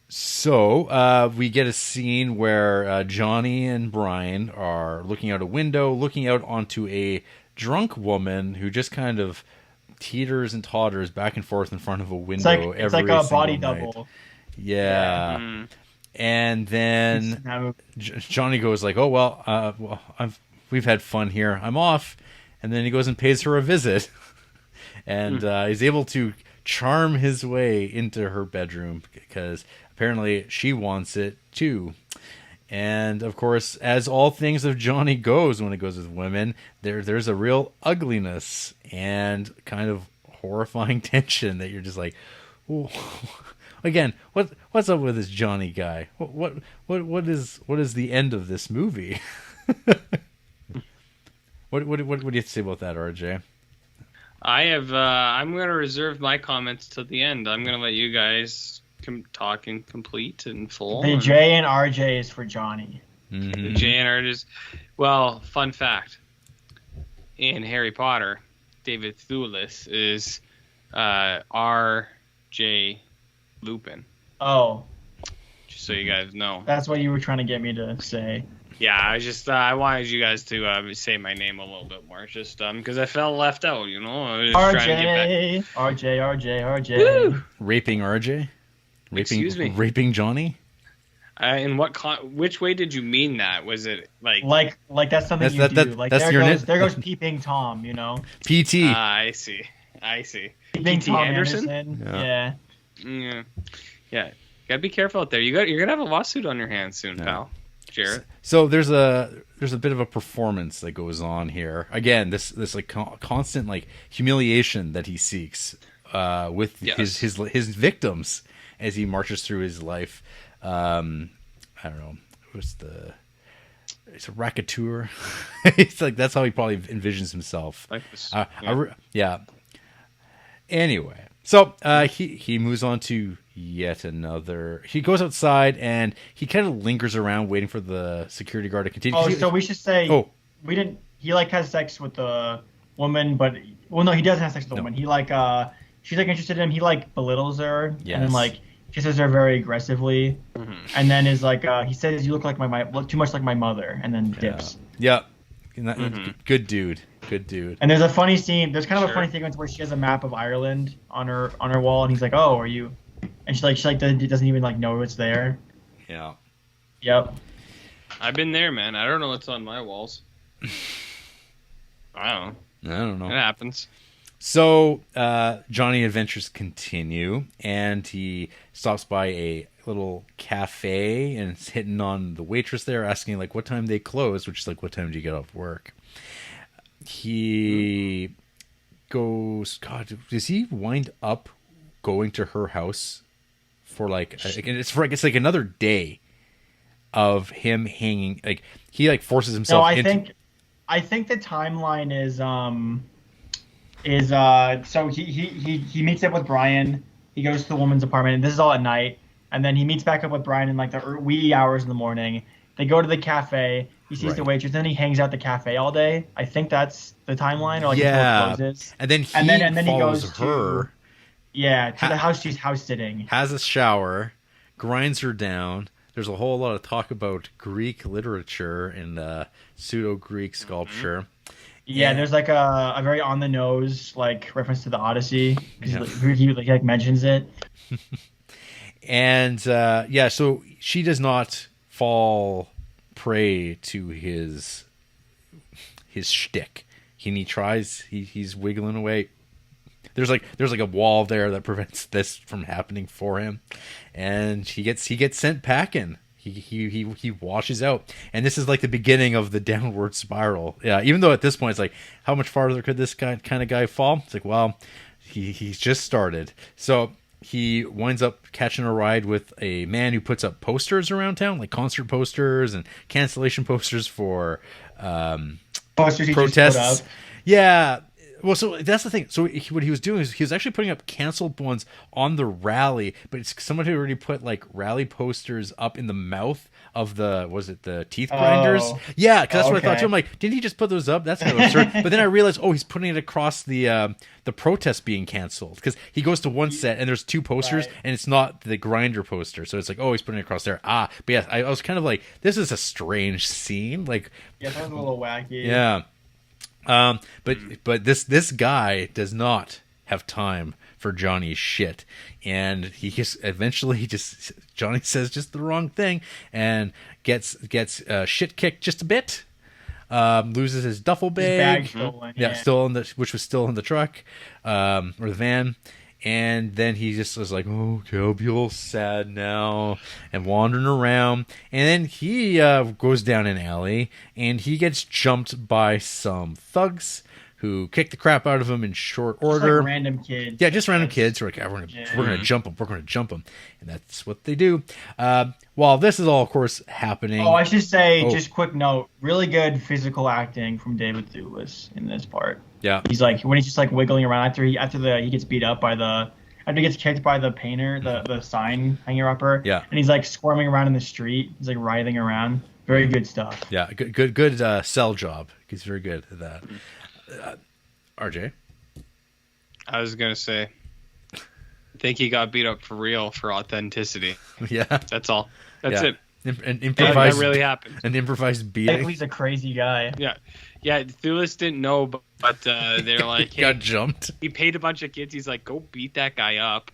So we get a scene where Johnny and Brian are looking out a window, looking out onto a drunk woman who just kind of teeters and totters back and forth in front of a window. It's like a body double. Yeah. Mm-hmm. And then Johnny goes like, "Oh well, we've had fun here. I'm off." And then he goes and pays her a visit, and is able to charm his way into her bedroom because apparently she wants it too. And of course, as all things of Johnny goes when it goes with women, there's a real ugliness and kind of horrifying tension that you're just like, ooh. Again, what's up with this Johnny guy? What is the end of this movie? What do you have to say about that, RJ? I'm going to reserve my comments till the end. I'm going to let you guys talk in complete and full. The J and RJ is for Johnny. Mm-hmm. The J and RJ is... Well, fun fact. In Harry Potter, David Thewlis is R.J. Lupin. Oh. Just so you guys know. That's what you were trying to get me to say. Yeah, I wanted you guys to say my name a little bit more, just because I felt left out, I was just RJ, trying to get back. RJ. Woo! Raping RJ? Excuse me. Raping Johnny? In which way did you mean that? Was it like that's something you do? Like there goes peeping Tom, PT. I see. Peeping P.T. Tom Anderson? Yeah. Yeah. Gotta be careful out there. You're gonna have a lawsuit on your hands soon, pal. Jarrett. So there's a bit of a performance that goes on here. Again, this like constant like humiliation that he seeks with his victims as he marches through his life. I don't know. It's a racketeur. It's like that's how he probably envisions himself. Like this. Yeah. Anyway, so he moves on to yet another. He goes outside and he kind of lingers around waiting for the security guard to continue. Oh, so we should say we didn't. He like has sex with the woman, but no, he doesn't have sex with the woman. He like she's like interested in him. He like belittles her, and then like kisses her very aggressively, and then is like he says, "You look like look too much like my mother," and then dips. Yeah. Good dude. And there's a funny scene. There's kind of a funny sequence where she has a map of Ireland on her wall, and he's like, "Oh, are you?" And she doesn't even like know it's there. Yeah. Yep. I've been there, man. I don't know what's on my walls. I don't know. It happens. So Johnny adventures continue, and he stops by a little cafe and is hitting on the waitress there, asking like what time they close, which is like, what time do you get off work? He goes, God, does he wind up going to her house for like it's like another day of him hanging, like he like forces himself I think the timeline is so he meets up with Brian. He goes to the woman's apartment, and this is all at night. And then he meets back up with Brian in like the wee hours in the morning. They go to the cafe. He sees the waitress. Then he hangs out at the cafe all day. I think that's the timeline, or like until it closes. And then he goes to the house she's house sitting. Has a shower, grinds her down. There's a whole lot of talk about Greek literature and pseudo-Greek sculpture. Yeah, there's like a very on the nose like reference to the Odyssey because he like mentions it. And so she does not fall prey to his shtick. He tries. He's wiggling away. There's like a wall there that prevents this from happening for him, and he gets sent packing. He washes out, and this is like the beginning of the downward spiral. Yeah, even though at this point it's like, how much farther could this kind of guy fall? It's like, well, he's just started. So he winds up catching a ride with a man who puts up posters around town, like concert posters and cancellation posters for posters he protests. Just put up. Yeah. Well, so that's the thing. So what he was doing is he was actually putting up canceled ones on the rally, but it's someone who already put like rally posters up in the mouth of the teeth grinders? Yeah, because that's what I thought too. I'm like, didn't he just put those up? That's kind of absurd. But then I realized, he's putting it across the protest being canceled, because he goes to one set and there's two posters and it's not the grinder poster, so it's like, he's putting it across there. But yeah, I was kind of like, this is a strange scene. Like, yeah, that was a little wacky. Yeah. But this guy does not have time for Johnny's shit, and Johnny says just the wrong thing and gets shit kicked just a bit. Loses his duffel bag. His bag stolen, which was still in the truck or the van. And then he just was like, okay, I'll be all sad now, and wandering around. And then he goes down an alley, and he gets jumped by some thugs who kick the crap out of him in short order. Just like random kids. Yeah, just random kids who are like, we're going to jump him. We're going to jump him. And that's what they do. While this is all, of course, happening. I should say, just quick note, really good physical acting from David Thewlis in this part. Yeah. He's like, when he's just like wiggling around after he gets beat up after he gets kicked by the painter, the sign hanger upper. Yeah. And he's like squirming around in the street. He's like writhing around. Very good stuff. Yeah, good cell job. He's very good at that. RJ? I was going to say, I think he got beat up for real for authenticity. Yeah. That's all. That's it. An improvised, that really happened. An improvised beating. He's a crazy guy. Yeah. Yeah, Thewlis didn't know, but they're like, hey, got jumped. He paid a bunch of kids. He's like, go beat that guy up.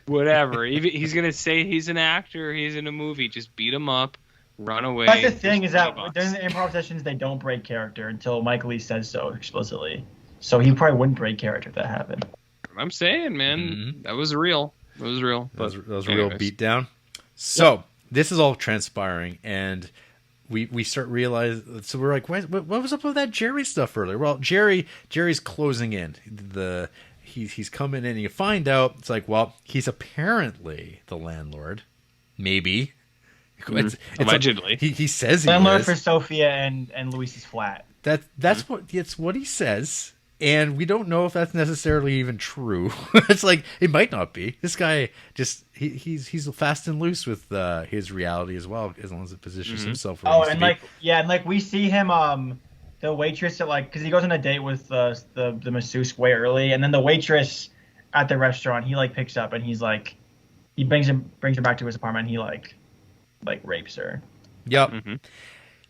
Whatever. He's going to say he's an actor. He's in a movie. Just beat him up. Run away. That's the thing, is that during the improv sessions, they don't break character until Mike Lee says so explicitly. So he probably wouldn't break character if that happened. I'm saying, man, that was real. It was real. That was a real beatdown. So this is all transpiring, and we start realizing. So we're like, what was up with that Jerry stuff earlier? Well, Jerry's closing in. He's coming in, and you find out it's like, well, he's apparently the landlord, maybe. It's allegedly. He says landlord for Sophia and Luis's flat. That's what he says, and we don't know if that's necessarily even true. It's like, it might not be. This guy just he's fast and loose with his reality as well, as long as it positions himself. And we see him the waitress at like, because he goes on a date with the masseuse way early, and then the waitress at the restaurant he like picks up and he's like, he brings her back to his apartment. And he like rapes her. Yep. Mm-hmm.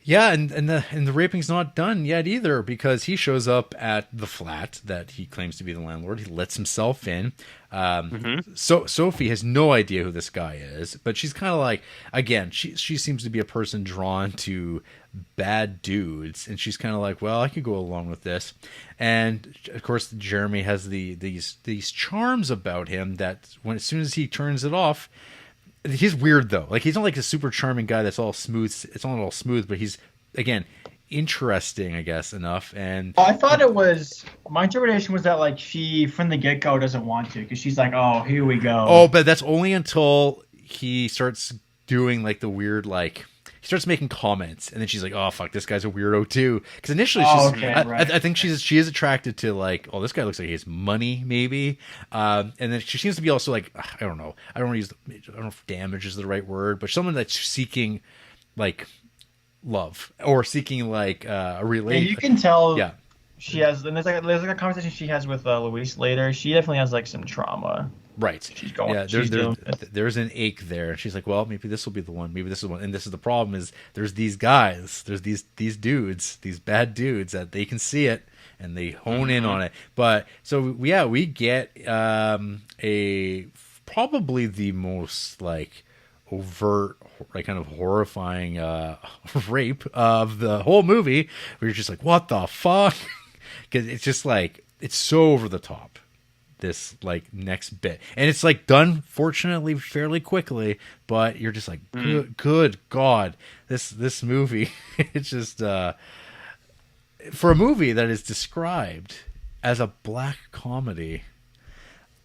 Yeah, and the raping's not done yet either, because he shows up at the flat that he claims to be the landlord. He lets himself in. So Sophie has no idea who this guy is, but she's kind of like, again, she seems to be a person drawn to bad dudes, and she's kind of like, well, I could go along with this. And of course, Jeremy has these charms about him that as soon as he turns it off. He's weird though. Like, he's not like a super charming guy that's all smooth. It's not all smooth, but he's, again, interesting, I guess, enough. And I thought it was, my interpretation was that like she from the get go doesn't want to, because she's like, oh, here we go. Oh, but that's only until he starts doing like the weird, like, he starts making comments, and then she's like, "Oh fuck, this guy's a weirdo too." Because initially, I think she is attracted to like, "Oh, this guy looks like he has money, maybe." And then she seems to be also like, I don't know, I don't know if damage is the right word, but someone that's seeking like love or seeking like a relationship. Yeah, you can tell. Yeah. She has, and there's like a conversation she has with Luis later. She definitely has like some trauma. Right. She's going. Yeah. There's an ache there. She's like, well, maybe this will be the one. Maybe this is one. And this is the problem: is there's these guys, there's these dudes, these bad dudes that they can see it and they hone in on it. But so yeah, we get a probably the most like overt, like kind of horrifying rape of the whole movie, where you're just like, what the fuck? Because it's just like, it's so over the top, this like next bit, and it's like done fortunately fairly quickly, but you're just like, good god, this movie it's just for a movie that is described as a black comedy.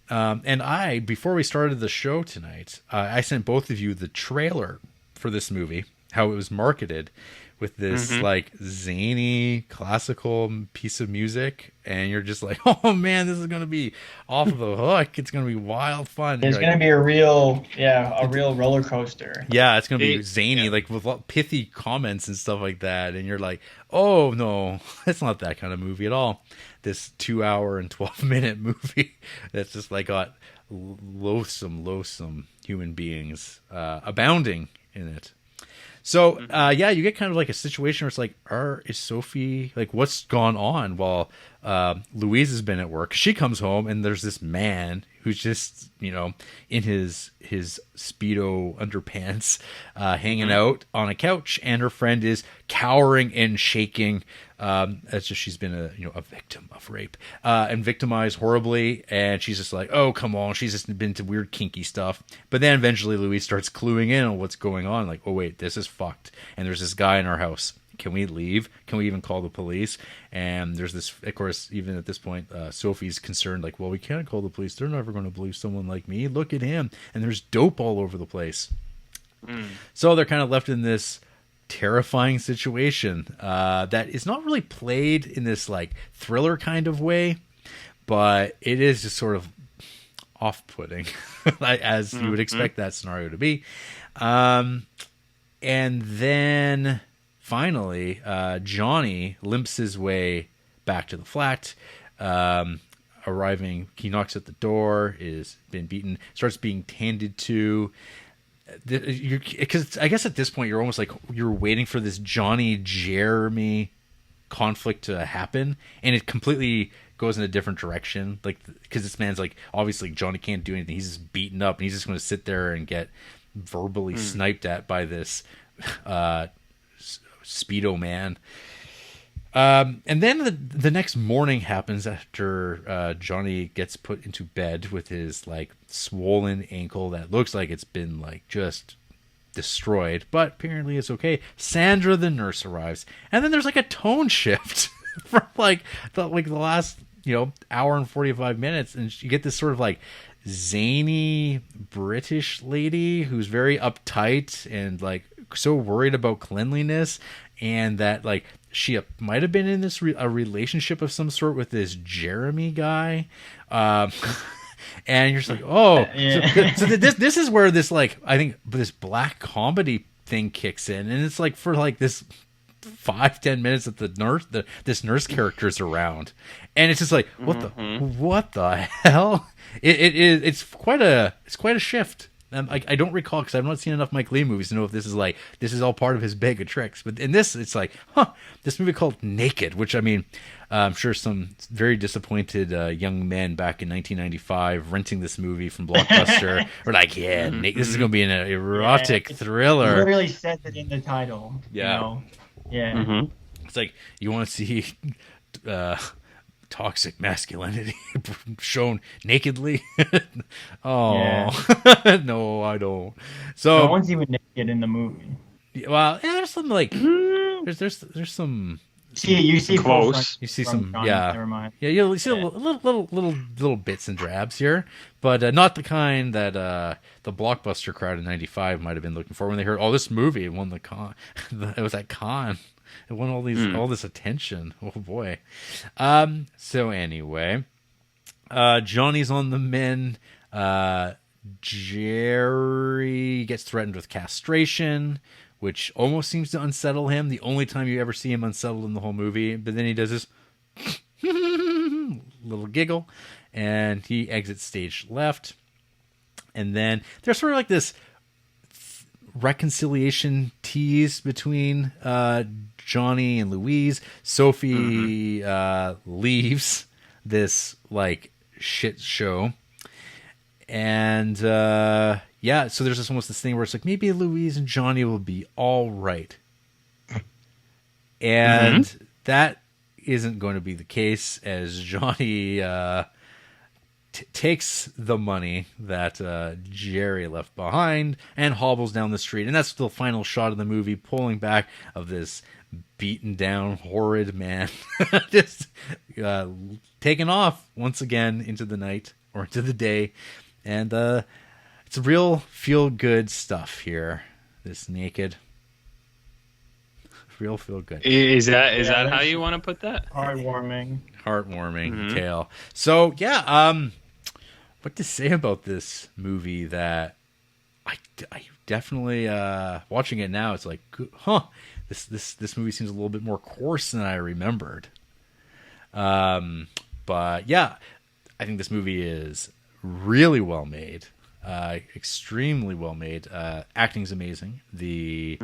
And before we started the show tonight, I sent both of you the trailer for this movie, how it was marketed, with this like zany classical piece of music, and you're just like, oh man, this is gonna be off of the hook. It's gonna be wild fun. It's gonna be a real roller coaster. Yeah, it's gonna be zany, like with pithy comments and stuff like that. And you're like, oh no, it's not that kind of movie at all. This 2 hour and 12-minute movie that's just like got loathsome human beings abounding in it. So, yeah, you get kind of like a situation where it's like, is Sophie, like, what's gone on while Louise has been at work? She comes home, and there's this man who's just, in his Speedo underpants, hanging out on a couch, and her friend is cowering and shaking, as if she's been a victim of rape, and victimized horribly, and she's just like, oh, come on, she's just been to weird kinky stuff. But then eventually Louise starts cluing in on what's going on, like, oh wait, this is fucked, and there's this guy in our house. Can we leave? Can we even call the police? And there's this, of course, even at this point, Sophie's concerned, like, well, we can't call the police. They're never going to believe someone like me. Look at him. And there's dope all over the place. So they're kind of left in this terrifying situation that is not really played in this, like, thriller kind of way, but it is just sort of off-putting, as you would expect that scenario to be. And then finally, Johnny limps his way back to the flat. Arriving, he knocks at the door, is been beaten, starts being tended to. Because I guess at this point you're almost like you're waiting for this Johnny Jeremy conflict to happen, and it completely goes in a different direction. Like, because this man's like, obviously Johnny can't do anything. He's just beaten up, and he's just going to sit there and get verbally sniped at by this Speedo man. And then the next morning happens after Johnny gets put into bed with his like swollen ankle that looks like it's been like just destroyed, but apparently it's okay. Sandra the nurse arrives, and then there's like a tone shift from like the last hour and 45 minutes, and you get this sort of like zany British lady who's very uptight and like so worried about cleanliness, and that like she might have been in this a relationship of some sort with this Jeremy guy, and you're just like, oh, yeah. so this is where this, like, I think this black comedy thing kicks in, and it's like for like this 5-10 minutes that this nurse character is around, and it's just like what the hell? It's quite a shift. I don't recall, because I've not seen enough Mike Leigh movies to know if this is all part of his bag of tricks. But in this, it's like, this movie called Naked, which, I mean, I'm sure some very disappointed young men back in 1995 renting this movie from Blockbuster were like, this is going to be an erotic thriller. It literally says it in the title. Yeah. You know? Yeah. It's like, you want to see toxic masculinity shown nakedly? No, I don't. So no one's even naked in the movie. Well, there's some like there's some. You see close. You see some, Never mind. Yeah, you see little bits and drabs here, but not the kind that the Blockbuster crowd in '95 might have been looking for when they heard, this movie won the con. It was at Cannes. It won all this attention. Oh boy. So anyway, Johnny's on the mend. Jerry gets threatened with castration, which almost seems to unsettle him. The only time you ever see him unsettled in the whole movie. But then he does this little giggle, and he exits stage left. And then there's sort of like this reconciliation tease between Johnny and Louise. Sophie leaves this like shit show, and so there's almost this thing where it's like, maybe Louise and Johnny will be all right, and that isn't going to be the case, as Johnny takes the money that Jerry left behind and hobbles down the street. And that's the final shot of the movie, pulling back of this beaten down, horrid man just taking off once again into the night or into the day. And it's real feel-good stuff here, this Naked. Real feel-good. Is that how you want to put that? Heartwarming tale. So, what to say about this movie that I definitely watching it now, it's like, this movie seems a little bit more coarse than I remembered. But yeah, I think this movie is really well made, extremely well made. Acting's amazing. The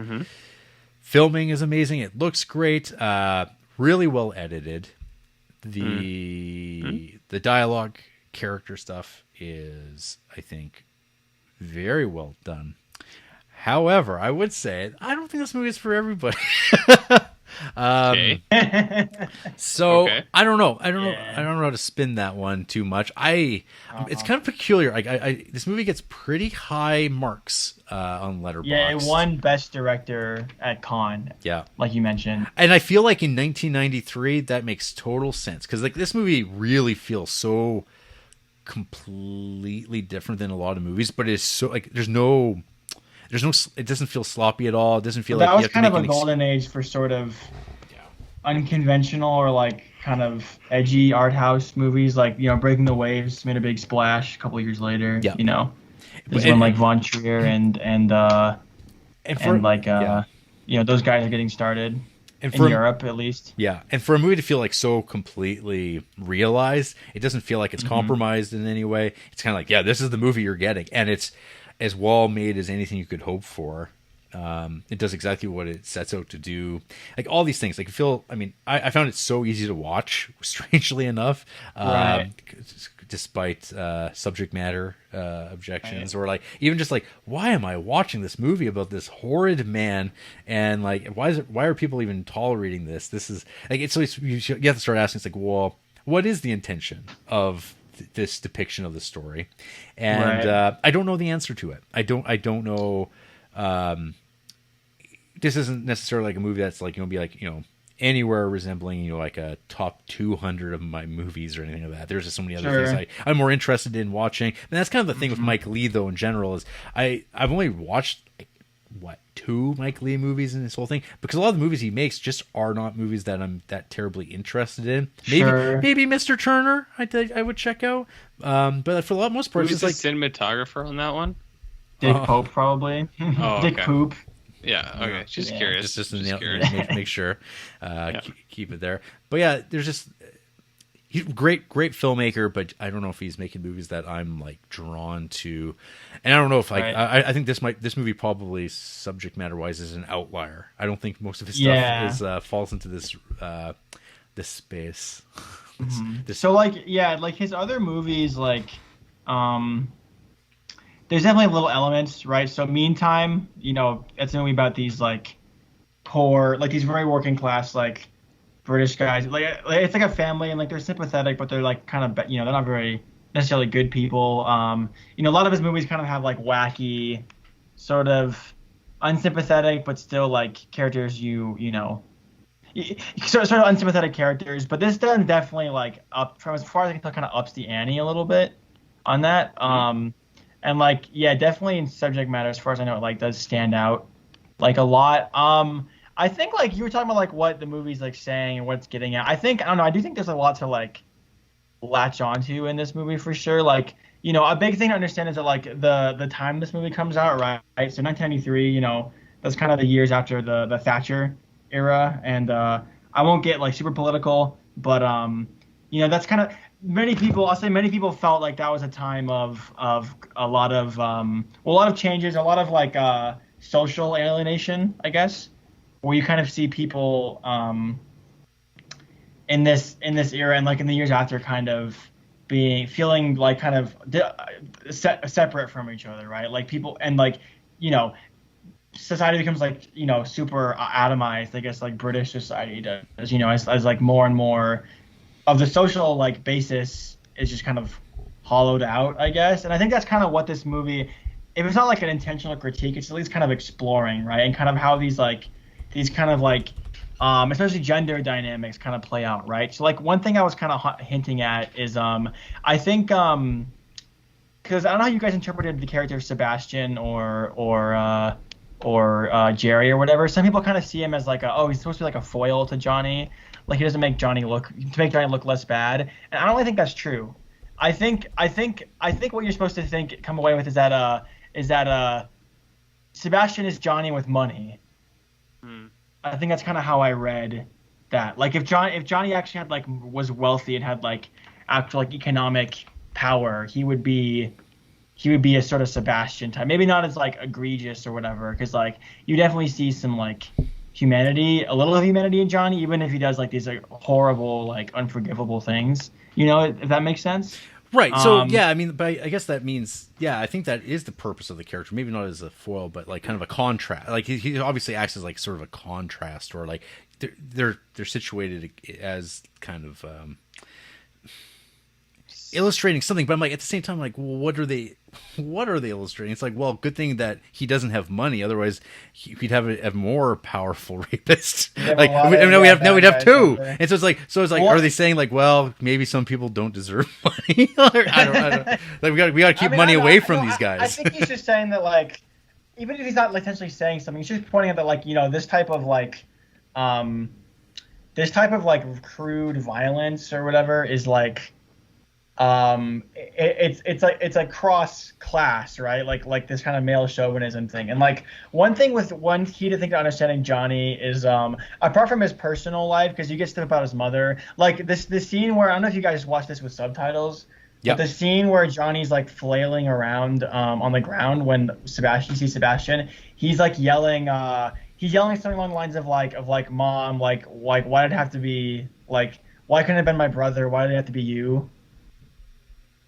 filming is amazing. It looks great. Really well edited. The dialogue, character stuff is, I think, very well done. However, I would say I don't think this movie is for everybody. Okay. So okay. I don't know. I don't know how to spin that one too much. It's kind of peculiar. This movie gets pretty high marks on Letterboxd. Yeah, it won Best Director at Cannes. Yeah, like you mentioned. And I feel like in 1993 that makes total sense, because like this movie really feels so completely different than a lot of movies, but it's so like there's no. It doesn't feel sloppy at all. It doesn't feel like that was kind of a golden age for sort of unconventional or like kind of edgy art house movies. Like, Breaking the Waves made a big splash a couple of years later. Yeah. This is when like Von Trier and those guys are getting started. And in Europe, at least. Yeah, and for a movie to feel like so completely realized, it doesn't feel like it's compromised in any way. It's kind of like, this is the movie you're getting, and it's as well made as anything you could hope for. It does exactly what it sets out to do. Like all these things, like I found it so easy to watch, strangely enough, right. Despite subject matter objections, or like even just like, why am I watching this movie about this horrid man? And like, why are people even tolerating this? This is like, you have to start asking. It's like, well, what is the intention of this depiction of the story? And right. I don't know the answer to it. I don't know. This isn't necessarily like a movie that's like, be like, anywhere resembling, like a top 200 of my movies or anything like that. There's just so many other things I'm more interested in watching. And that's kind of the thing with Mike Leigh, though, in general, is I've only watched, 2 Mike Leigh movies in this whole thing, because a lot of the movies he makes just are not movies that I'm that terribly interested in. Maybe Mr. Turner I would check out. But for the most part, who's the cinematographer on that one? Dick Pope, probably. Oh, Dick okay. Poop. Yeah. Okay. Just curious. Just make sure. Keep it there. But yeah, there's just he's great filmmaker, but I don't know if he's making movies that I'm like drawn to, and I don't know if I think this movie probably subject matter wise is an outlier. I don't think most of his stuff falls into this space. So like his other movies like there's definitely little elements, right? So Meantime, it's a movie about these like poor, like these very working class like British guys. Like it's like a family, and like they're sympathetic, but they're like kind of they're not very necessarily good people. A lot of his movies kind of have like wacky, sort of unsympathetic, but still like characters sort of unsympathetic characters. But this does definitely like up from as far as I can tell, kind of ups the ante a little bit on that. And like definitely in subject matter, as far as I know, it like does stand out like a lot. I think like you were talking about like what the movie's like saying and what it's getting at. I don't know. I do think there's a lot to like latch onto in this movie for sure. Like, a big thing to understand is that like the time this movie comes out, right? So 1993, that's kind of the years after the Thatcher era, and I won't get like super political, but that's kind of many people felt like that was a time of a lot of changes, a lot of like social alienation, I guess, where you kind of see people in this era and like in the years after kind of feeling like kind of separate from each other, right? Like people and like society becomes like super atomized, I guess, like British society does, as like more and more of the social like basis is just kind of hollowed out, I guess. And I think that's kind of what this movie, if it's not like an intentional critique, it's at least kind of exploring, right? And kind of how these kind of like especially gender dynamics kind of play out, right? So like one thing I was kind of hinting at is I think because I don't know how you guys interpreted the character of Sebastian or Jerry or whatever. Some people kind of see him as like he's supposed to be like a foil to Johnny. Like he doesn't make Johnny look less bad. And I don't really think that's true. I think what you're supposed to come away with is that Sebastian is Johnny with money. I think that's kind of how I read that. Like if Johnny actually had like was wealthy and had like actual like economic power, he would be a sort of Sebastian type. Maybe not as like egregious or whatever, because like you definitely see some like humanity, a little of humanity in Johnny, even if he does like these like horrible, like unforgivable things. If that makes sense. Right. So I mean, but I guess that means I think that is the purpose of the character. Maybe not as a foil, but like kind of a contrast. Like he obviously acts as like sort of a contrast, or like they're situated as kind of illustrating something. But I'm like at the same time, like, well, what are they illustrating? It's like, well, good thing that he doesn't have money. Otherwise, he'd have a more powerful rapist. Like we'd have two. And so it's like, well, are they saying like, well, maybe some people don't deserve money? I don't. Like we got to keep money away from these guys. I think he's just saying that like, even if he's not like intentionally saying something, he's just pointing out that like this type of crude violence or whatever is like. It's like cross class, right? Like this kind of male chauvinism thing. And like one key to think to understanding Johnny is apart from his personal life, because you get stuff about his mother, like this scene where I don't know if you guys watch this with subtitles. Yep. But the scene where Johnny's like flailing around on the ground when Sebastian sees Sebastian, he's like yelling something along the lines of like mom, like why did it have to be like, why couldn't it have been my brother, why did it have to be you?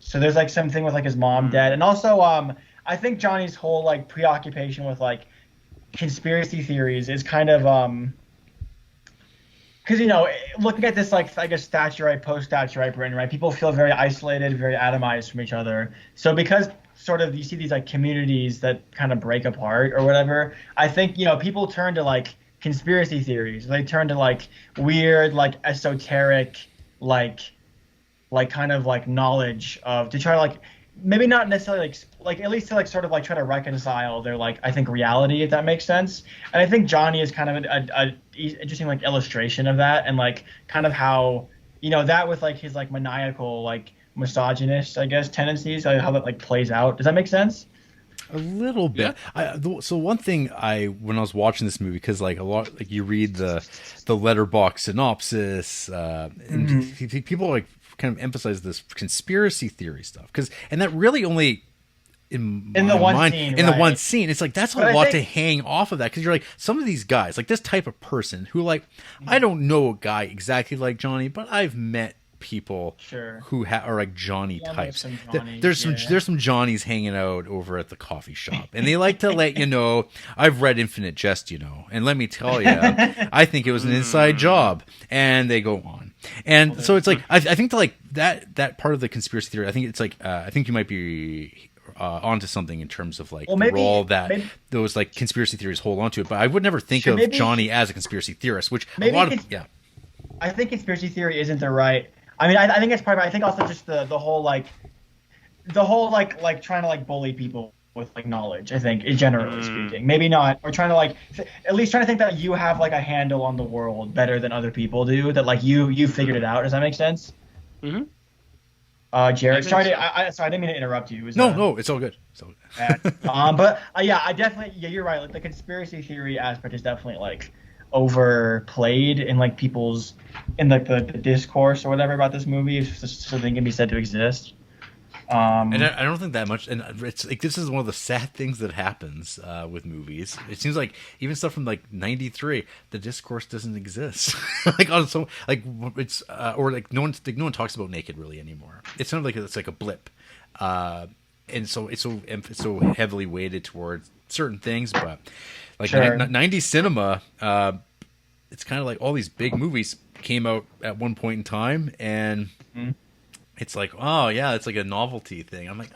So there's like something with like his mom dead, and also I think Johnny's whole like preoccupation with like conspiracy theories is kind of because looking at this like I guess Thatcherite, post-Thatcherite Britain, right? People feel very isolated, very atomized from each other. So because sort of you see these like communities that kind of break apart or whatever, I think people turn to like conspiracy theories. They turn to like weird, like esoteric, like kind of like knowledge of to try to like maybe not necessarily like at least to like sort of like try to reconcile their like I think reality, if that makes sense. And I think Johnny is kind of a interesting like illustration of that, and like kind of how that with like his like maniacal like misogynist I guess tendencies, how that like plays out. Does that make sense? A little bit. Yeah. So one thing when I was watching this movie, because like a lot, like you read the letterbox synopsis, and people like kind of emphasize this conspiracy theory stuff, and that really only in the one scene, it's like that's a lot to hang off of that, because you're like, some of these guys, like this type of person who, like, I don't know a guy exactly like Johnny, but I've met people who are like Johnny types. There's some Johnnies hanging out over at the coffee shop, and they like to let you know, I've read Infinite Jest, and let me tell you, I think it was an inside job, and they go on. And so it's like, I think like that part of the conspiracy theory, I think it's like, I think you might be onto something in terms of like the role that those like conspiracy theories hold on to it. But I would never think of Johnny as a conspiracy theorist, which a lot of I think conspiracy theory isn't the right. I mean, I think it's part of it. I think also just the whole trying to like bully people with like knowledge. I think, generally speaking, maybe not, or trying to like at least trying to think that you have like a handle on the world better than other people do. That like you figured it out. Does that make sense? Mm-hmm. Jared, sorry, I didn't mean to interrupt you. No, it's all good. It's all good. But I definitely, you're right. Like the conspiracy theory aspect is definitely like overplayed in like people's like the discourse or whatever about this movie, so they can be said to exist. And I don't think that much. And it's like, this is one of the sad things that happens with movies. It seems like even stuff from like '93, the discourse doesn't exist. Like on so like it's or like no one talks about Naked really anymore. It's kind of like it's like a blip, and so it's so heavily weighted towards certain things. But like 90s cinema, it's kind of like all these big movies came out at one point in time, and it's like, oh yeah, it's like a novelty thing. I'm like,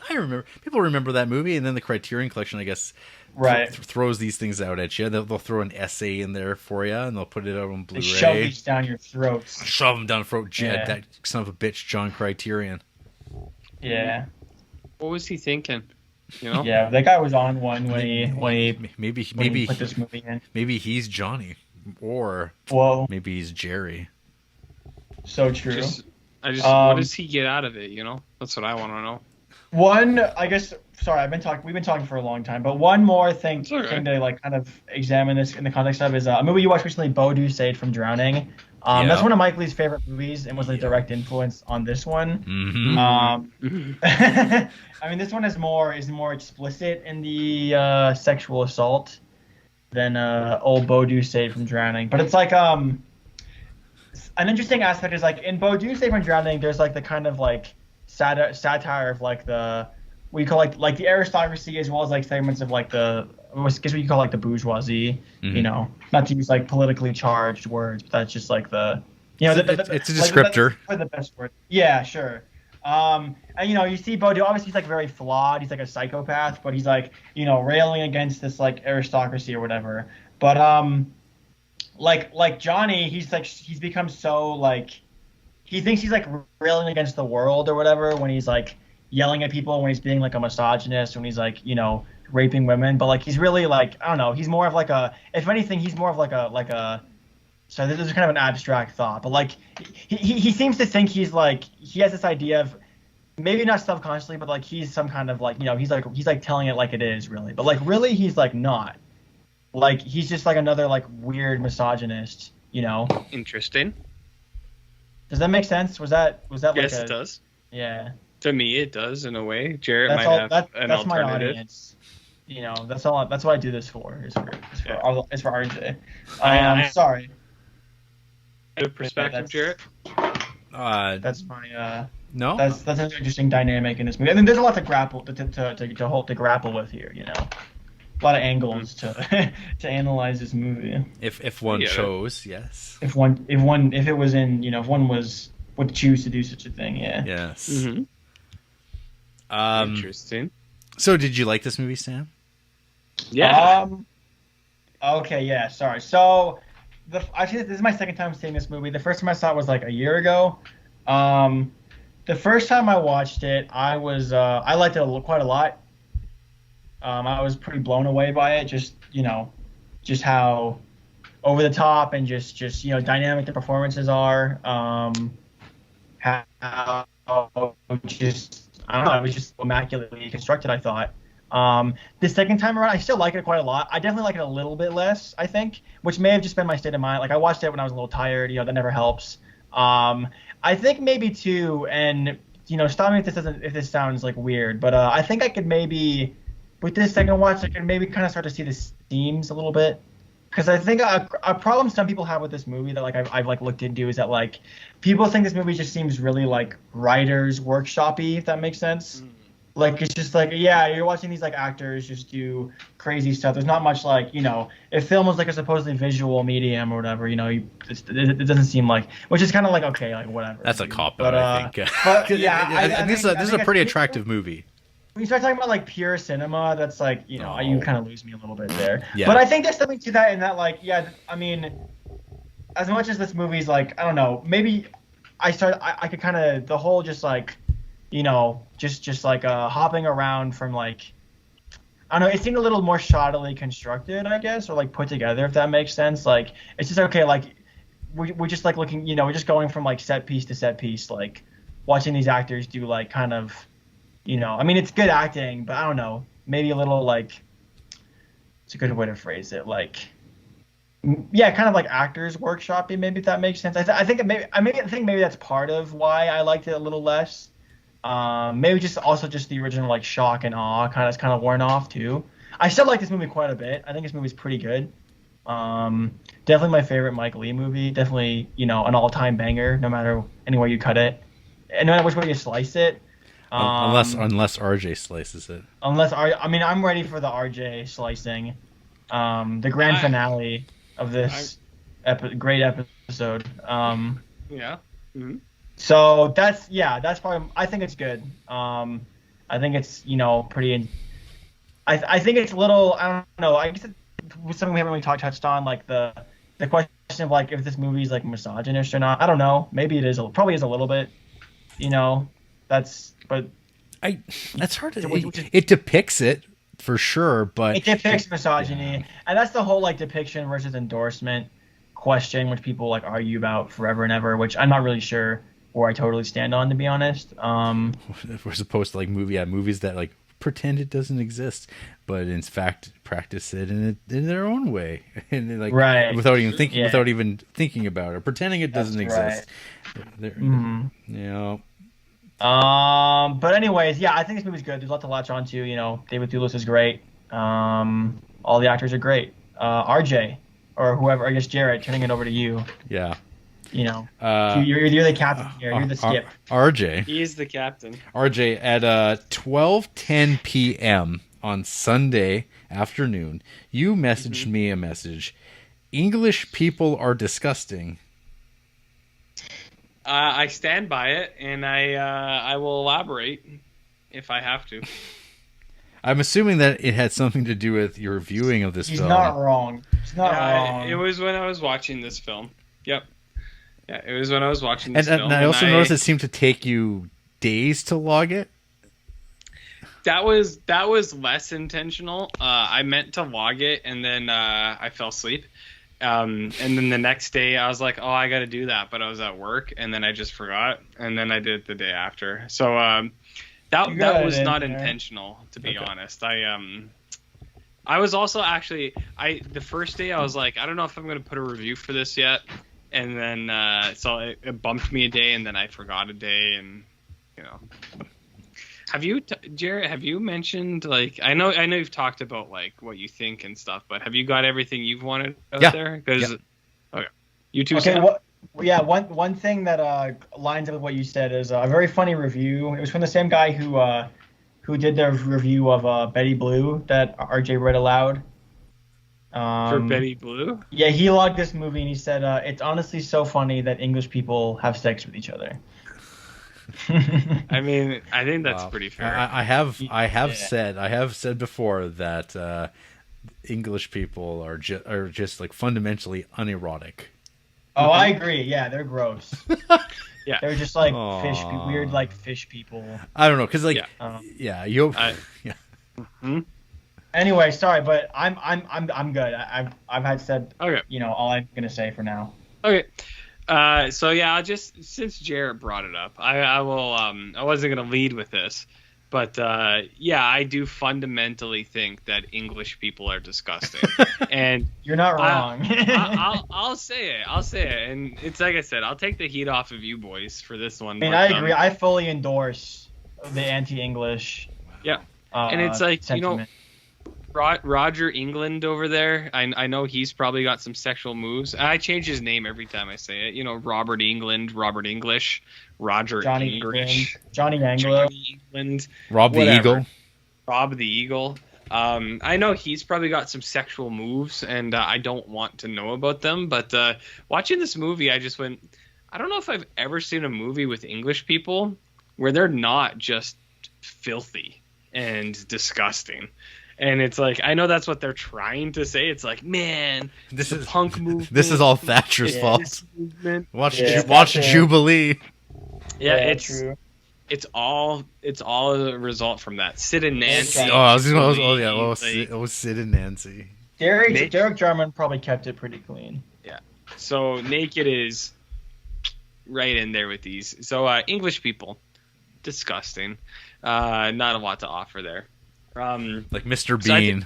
people remember that movie, and then the Criterion Collection, I guess, throws these things out at you. They'll throw an essay in there for you, and they'll put it out on Blu-ray. They shove these down your throats. Shove them down the throat, Jed. That son of a bitch, John Criterion. Yeah. What was he thinking? Yeah, that guy was on one when he maybe put this movie in. Maybe he's Johnny, or maybe he's Jerry. So true. What does he get out of it? That's what I want to know. One, I guess. Sorry, we've been talking for a long time, but one more thing to like kind of examine this in the context of is a movie you watched recently, Beau Dussaid from Drowning. That's one of Mike Leigh's favorite movies and was a direct influence on this one. Mm-hmm. I mean, this one is more explicit in the sexual assault than old Beau Dussaid from Drowning. But it's like an interesting aspect is like in Beau Dussaid from Drowning, there's like the kind of like satire of like we call like the aristocracy, as well as like segments of like I guess what you call like the bourgeoisie. Mm-hmm. Not to use like politically charged words, but that's just like it's a descriptor. That's the best word. Yeah, sure. And you see Beau, obviously he's like very flawed. He's like a psychopath, but he's like railing against this like aristocracy or whatever. But like Johnny, he's become so like he thinks he's like railing against the world or whatever when he's like yelling at people, when he's being like a misogynist, when he's like raping women. But like he's really like, I don't know, he's more of like if anything, he's more of like a so this is kind of an abstract thought, but like he seems to think he has this idea of, maybe not subconsciously, but like he's some kind of like he's like telling it like it is really, but like really he's like not. Like he's just like another like weird misogynist, Interesting. Does that make sense? Was that yes, like it does. Yeah. To me, it does in a way. Jarrett might have an alternative. My audience. That's all. That's what I do this for. Is for RJ. I'm sorry. Good perspective, Jarrett. That's my. No. That's an interesting dynamic in this movie. I mean, there's a lot to grapple to grapple with here. A lot of angles to analyze this movie. If one chose, yes. If it was in, if one would choose to do such a thing, yeah. Yes. Mm-hmm. Interesting. So, did you like this movie, Sam? Yeah. Okay. Yeah. Sorry. So, actually, this is my second time seeing this movie. The first time I saw it was like a year ago. The first time I watched it, I liked it quite a lot. I was pretty blown away by it. Just how over the top and just dynamic the performances are. How just, I don't know, it was just immaculately constructed, I thought. The second time around, I still like it quite a lot. I definitely like it a little bit less, I think, which may have just been my state of mind. Like I watched it when I was a little tired, that never helps. I think maybe too, and stop me if this sounds like weird, but I think I could maybe with this second watch, I could maybe kind of start to see the themes a little bit. Because I think a problem some people have with this movie that like I've like looked into is that like people think this movie just seems really like writers workshop-y, if that makes sense. Like it's just like you're watching these like actors just do crazy stuff. There's not much like if film was like a supposedly visual medium or whatever, it doesn't seem like, which is kind of like okay, like whatever. That's a cop out, I think. But yeah, this is a pretty attractive movie. When you start talking about like pure cinema, that's like you kind of lose me a little bit there. Yeah. But I think there's something to that in that like I mean, as much as this movie's like I don't know, maybe I could kind of the whole just like just like hopping around from like I don't know, it seemed a little more shoddily constructed, I guess, or like put together, if that makes sense. Like it's just okay, like we're just like looking, we're just going from like set piece to set piece, like watching these actors do like kind of. I mean, it's good acting, but I don't know, maybe a little like, it's a good way to phrase it, like, kind of like actors workshopping, maybe if that makes sense. I think maybe that's part of why I liked it a little less. Maybe just the original like shock and awe kind of worn off too. I still like this movie quite a bit. I think this movie's pretty good. Definitely my favorite Mike Leigh movie. Definitely, an all-time banger, no matter any way you cut it, and no matter which way you slice it. Unless RJ slices it. I'm ready for the RJ slicing. The grand finale of this great episode. Yeah. Mm-hmm. So that's probably. I think it's good. I think it's pretty. I think it's a little. I don't know. I guess it's something we haven't really touched on, like the question of like if this movie is like misogynist or not. I don't know. Maybe it is. Probably is a little bit. That's hard to. It depicts it for sure, but it depicts misogyny, and that's the whole like depiction versus endorsement question, which people like argue about forever and ever. Which I'm not really sure where I totally stand on, to be honest. If we're supposed to like movies that like pretend it doesn't exist, but in fact practice it in their own way, and like without even thinking about it, pretending it doesn't exist. But anyways, I think this movie's good. There's a lot to latch on to. David Thewlis is great. All the actors are great. RJ or whoever, I guess Jared, turning it over to you. Yeah. You're the captain here. You're the skip. RJ. He's the captain. RJ at 12:10 p.m. on Sunday afternoon, you messaged me a message. English people are disgusting. I stand by it, and I will elaborate if I have to. I'm assuming that it had something to do with your viewing of this film. He's not wrong. It was when I was watching this film. Yep. Yeah, it was when I was watching this film. And I also noticed it seemed to take you days to log it. That was less intentional. I meant to log it, and then I fell asleep. And then the next day I was like, oh, I got to do that. But I was at work, and then I just forgot. And then I did it the day after. So that was not intentional, to be honest. I was also actually, the first day I was like, I don't know if I'm going to put a review for this yet. And then, so it bumped me a day, and then I forgot a day, and, Have you, Jared, have you mentioned, like, I know you've talked about, like, what you think and stuff, but have you got everything you've wanted out there? Because, okay. You too, okay, one thing that lines up with what you said is a very funny review. It was from the same guy who did the review of Betty Blue that RJ read aloud. For Betty Blue? Yeah, he logged this movie and he said, it's honestly so funny that English people have sex with each other. I mean, I think that's pretty fair. I have said before that English people are just like fundamentally unerotic. Oh, I agree. Yeah, they're gross. Yeah, they're just like weird like fish people. I don't know, cause like Anyway, sorry, but I'm good. I've had said all I'm gonna say for now. Okay. So yeah, I'll just, since Jarrett brought it up, I will I wasn't gonna lead with this, But yeah, I do fundamentally think that English people are disgusting, and you're not wrong. I'll say it. I'll say it, and it's like I said, I'll take the heat off of you boys for this one. I mean, I agree. I fully endorse the anti-English. Yeah, and it's like sentiment. Roger England over there. I know he's probably got some sexual moves. I change his name every time I say it. Robert England, Robert English, Roger Johnny English, Johnny Anglo, Johnny England, Rob the Eagle. Rob the Eagle. I know he's probably got some sexual moves, and I don't want to know about them. But watching this movie, I just went, I don't know if I've ever seen a movie with English people where they're not just filthy and disgusting. And it's like, I know that's what they're trying to say. It's like, man, this is punk movement. This is all Thatcher's fault. Watch Jubilee. Yeah, it's true. It's all a result from that. Sid and Nancy. Sid and Nancy. Derek Jarman probably kept it pretty clean. Yeah. So Naked is right in there with these. So English people, disgusting. Not a lot to offer there. Like Mr. Bean.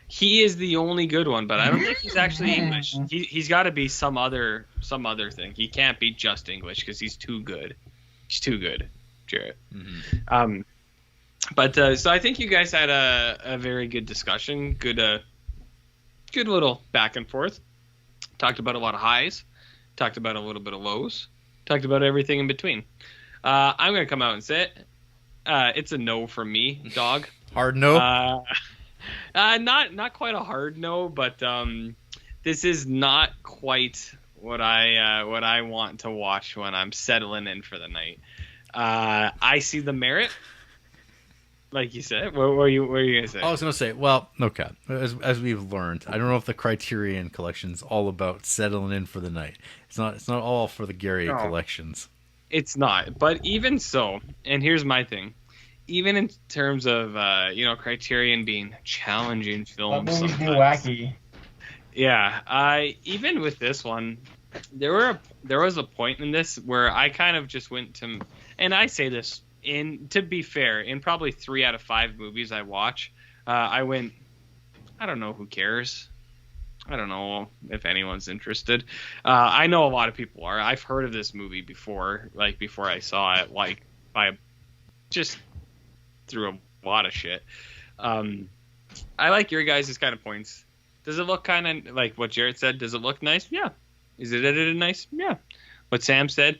He is the only good one, but I don't think he's actually English. He's got to be some other thing. He can't be just English because he's too good. He's too good, Jarrett. Mm-hmm. So I think you guys had a very good discussion. Good little back and forth. Talked about a lot of highs. Talked about a little bit of lows. Talked about everything in between. I'm gonna come out and say it. It's a no from me, dog. Hard no. Not quite a hard no, but this is not quite what I want to watch when I'm settling in for the night. I see the merit, like you said. What were you gonna say? I was gonna say, well, okay. As we've learned, I don't know if the Criterion collection's all about settling in for the night. It's not all for the Gary collections. It's not, but even so, and here's my thing. Even in terms of Criterion being challenging films, movies be wacky. Yeah, even with this one, there was a point in this where I kind of just went to, and I say this to be fair, in probably 3 out of 5 movies I watch, I went, I don't know, who cares? I don't know if anyone's interested. I know a lot of people are. I've heard of this movie before I saw it, just through a lot of shit. I like your guys' kind of points. Does it look kind of like what Jarrett said? Does it look nice? Yeah. Is it edited nice? Yeah. What Sam said,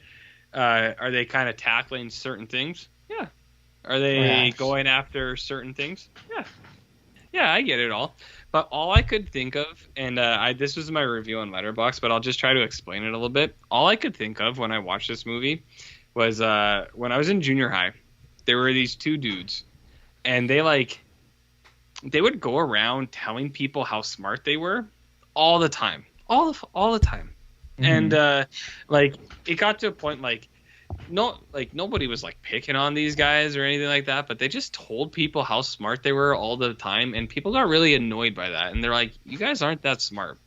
are they kind of tackling certain things? Yeah. Are they going after certain things? Yeah. Yeah, I get it all. But all I could think of, and this was my review on Letterboxd, but I'll just try to explain it a little bit. All I could think of when I watched this movie was when I was in junior high, there were these 2 dudes, and they would go around telling people how smart they were all the time, all the time. Mm-hmm. And it got to a point nobody was picking on these guys or anything like that, but they just told people how smart they were all the time, and people got really annoyed by that. And they're like, "You guys aren't that smart."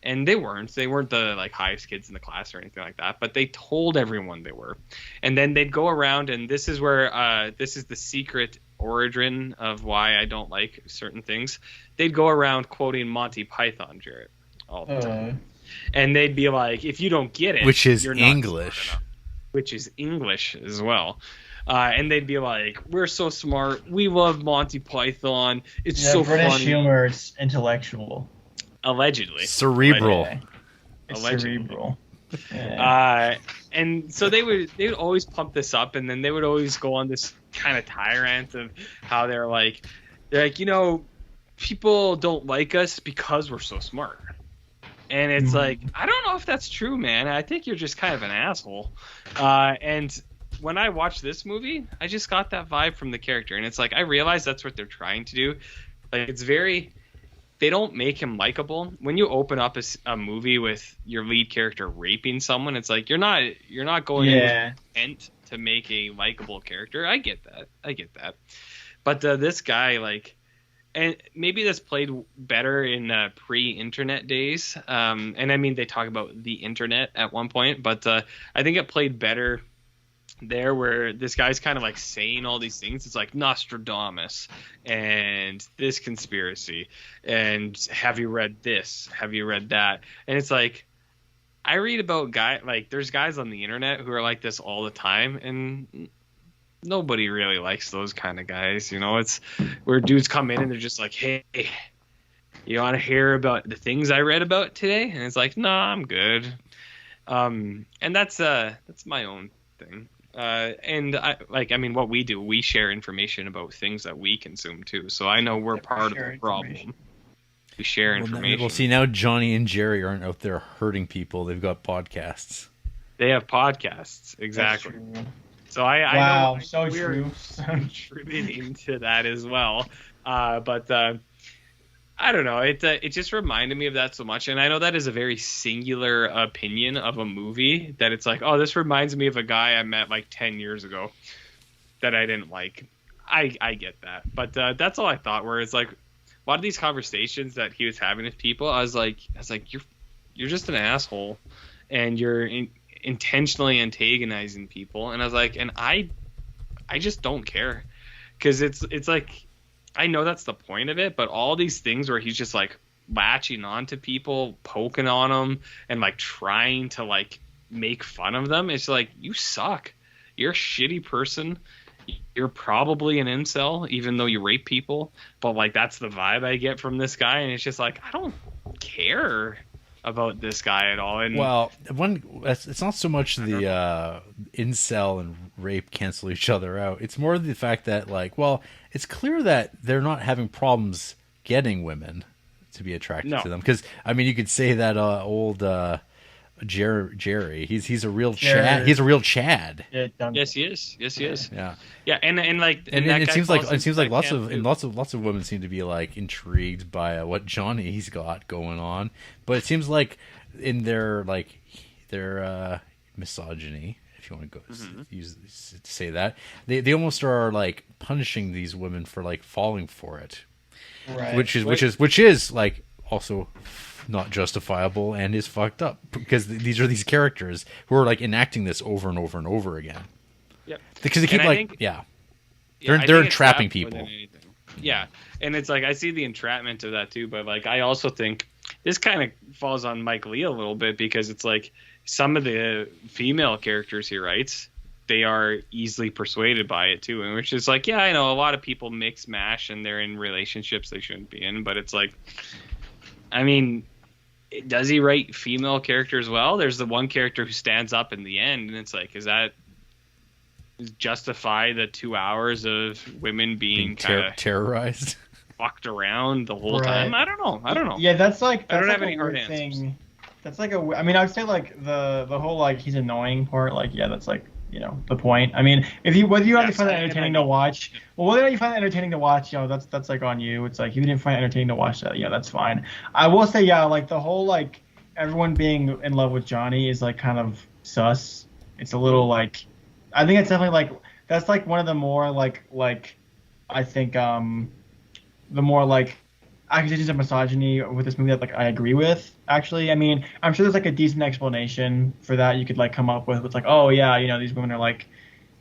And they weren't the highest kids in the class or anything like that, but they told everyone they were. And then they'd go around, and this is where this is the secret origin of why I don't like certain things. They'd go around quoting Monty Python, Jarrett, all the time. And they'd be like, if you don't get it, which is you're English. Which is English as well. And they'd be like, we're so smart. We love Monty Python. It's so British funny. Humor is intellectual. Allegedly. Cerebral. Cerebral. Yeah. And so they would always pump this up, and then they would always go on this kind of tyrant of how they're like, people don't like us because we're so smart. And it's like, I don't know if that's true, man. I think you're just kind of an asshole. And when I watched this movie, I just got that vibe from the character. And it's like, I realize that's what they're trying to do. They don't make him likable. When you open up a movie with your lead character raping someone, it's like, you're not going in with intent to make a likable character. I get that. But this guy, and maybe this played better in pre-internet days. And I mean, they talk about the internet at one point, but I think it played better there where this guy's kind of like saying all these things. It's like Nostradamus and this conspiracy and have you read this? Have you read that? And it's like, I read about there's guys on the internet who are like this all the time, and nobody really likes those kind of guys. It's where dudes come in and they're just like, hey, you want to hear about the things I read about today? And it's like, nah, I'm good. And that's my own thing. What we do, we share information about things that we consume too. So I know we're part of the problem. We share information. Well, see, now Johnny and Jerry aren't out there hurting people. They've got podcasts. They have podcasts, exactly. So I know so we're contributing to that as well. But I don't know. It just reminded me of that so much. And I know that is a very singular opinion of a movie, that it's like, oh, this reminds me of a guy I met like 10 years ago that I didn't like. I get that. But that's all I thought, where it's like, a lot of these conversations that he was having with people, I was like, you're just an asshole, and you're intentionally antagonizing people. And I was like, and I just don't care, because it's like, I know that's the point of it, but all these things where he's just like latching on to people, poking on them, and like trying to like make fun of them, it's like, you suck. You're a shitty person. You're probably an incel, even though you rape people. But like, that's the vibe I get from this guy, and it's just like, I don't care about this guy at all. And well, it's not so much the incel and rape cancel each other out. It's more the fact that, like, well, it's clear that they're not having problems getting women to be attracted to them. Because I mean, you could say that old Jerry, he's a real Chad. He's a real Chad. Yes, he is. Yeah. Yeah, and it seems like lots of women seem to be like intrigued by what Johnny's got going on, but it seems like in their misogyny, if you want to go say that, they almost are like punishing these women for like falling for it, right? Which is like also not justifiable and is fucked up, because these are these characters who are like enacting this over and over and over again. Yep. Because they keep they're entrapping people. Yeah, and it's like, I see the entrapment of that too, but like, I also think this kind of falls on Mike Lee a little bit, because it's like some of the female characters he writes, they are easily persuaded by it too, and which is like, yeah, I know a lot of people mix mash and they're in relationships they shouldn't be in, but it's like, I mean, does he write female characters well? There's the one character who stands up in the end, and it's like, is that justify the 2 hours of women being terrorized, fucked around the whole time? I don't know. Yeah, that's I don't have any hard answers. That's like I mean, I would say like the whole like he's annoying part, like, yeah, that's like, the point. I mean, whether you find that entertaining to watch, whether you find it entertaining to watch, that's like on you. It's like, if you didn't find it entertaining to watch that, yeah, that's fine. I will say, yeah, like the whole like everyone being in love with Johnny is like kind of sus. It's a little like, I think it's definitely like, that's like one of the more like I think the more like accusations of misogyny with this movie that like I agree with, actually. I mean, I'm sure there's like a decent explanation for that you could like come up with. It's like, oh yeah, these women are like,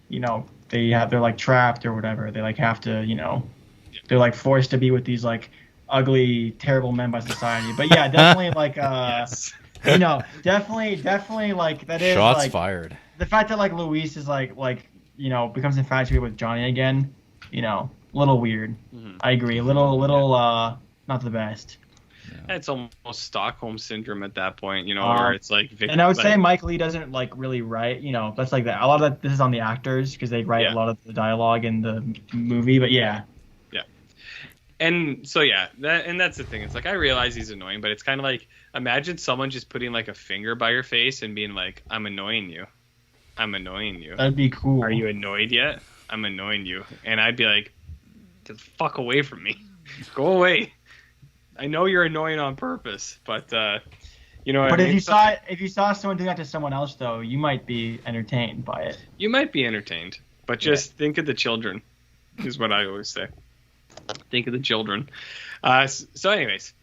they're like trapped or whatever. They like have to, they're like forced to be with these like ugly, terrible men by society. But yeah, definitely like yes. definitely like that is shots like, fired. The fact that like Luis is like becomes infatuated with Johnny again, a little weird. Mm-hmm. I agree. A little not the best. Yeah. It's almost Stockholm syndrome at that point, where it's like. And I would say Mike Lee doesn't like really write. That's like that. A lot of that. This is on the actors, because they write a lot of the dialogue in the movie. But yeah. Yeah. And so that's the thing. It's like, I realize he's annoying, but it's kind of like, imagine someone just putting like a finger by your face and being like, "I'm annoying you. I'm annoying you." That'd be cool. Are you annoyed yet? I'm annoying you. And I'd be like, get the fuck away from me. Go away. I know you're annoying on purpose, but But if you saw someone doing that to someone else, though, you might be entertained by it. You might be entertained, but just think of the children, is what I always say. Think of the children. So anyways,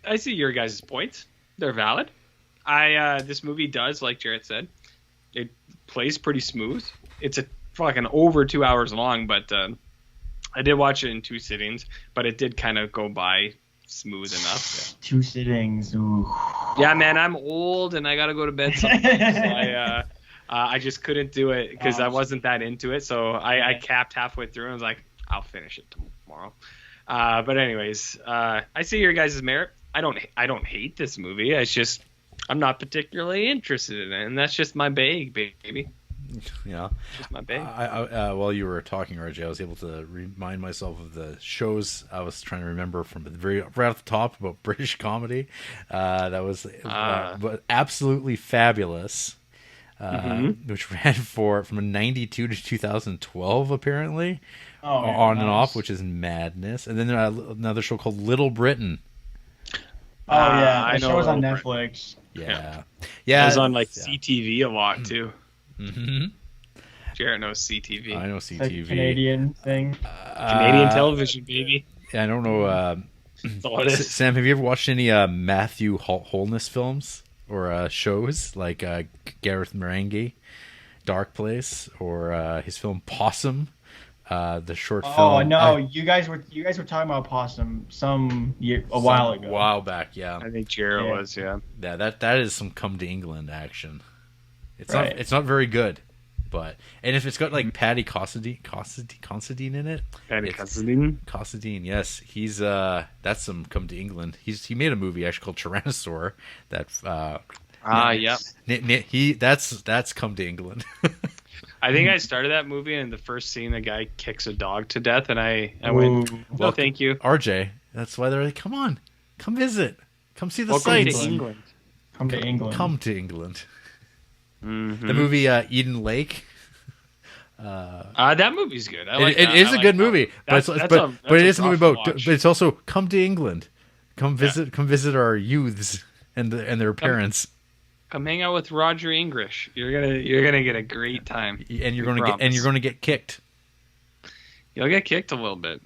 I see your guys' points. They're valid. This movie does, like Jarrett said, it plays pretty smooth. It's a fucking over 2 hours long, but I did watch it in 2 sittings, but it did kind of go by smooth enough. Yeah. 2 sittings. Ooh. Yeah, man, I'm old and I gotta go to bed sometimes. So I just couldn't do it because I wasn't that into it. So I capped halfway through and was like, I'll finish it tomorrow. But anyways, I see your guys' merit. I don't hate this movie. It's just I'm not particularly interested in it, and that's just my bag, baby. Yeah, just my bag. While you were talking, RJ, I was able to remind myself of the shows I was trying to remember from the right off the top about British comedy. That was but absolutely fabulous. Which ran from 92 to 2012 apparently, on and off, which is madness. And then another show called Little Britain. Oh yeah, the show was on Netflix. Yeah. It was on CTV a lot too. Mm-hmm. Jared knows CTV. I know CTV. Like Canadian thing. Canadian television, baby. Yeah, I don't know. Sam, have you ever watched any Matthew Holness films or shows like Gareth Marenghi, Dark Place, or his film Possum? The short film. Oh no, you guys were talking about Possum a while ago. A while back, yeah. I think Jared was, yeah. Yeah, that is some Come to England action. It's not very good, and if it's got like Paddy Considine in it. Paddy Considine, yes, he's that's some Come to England. He made a movie actually called Tyrannosaur that. That's Come to England. I think I started that movie, and the first scene, the guy kicks a dog to death, and I went, "No, thank you, RJ." That's why they're like, "Come on, come visit, come see the sights." Come to England. Come to England. Mm-hmm. The movie Eden Lake. That movie's good. It is a good movie, but it is a movie about. But it's also come to England, come visit our youths and their parents. Come hang out with Roger English. You're gonna get a great time. And you're gonna get kicked. You'll get kicked a little bit.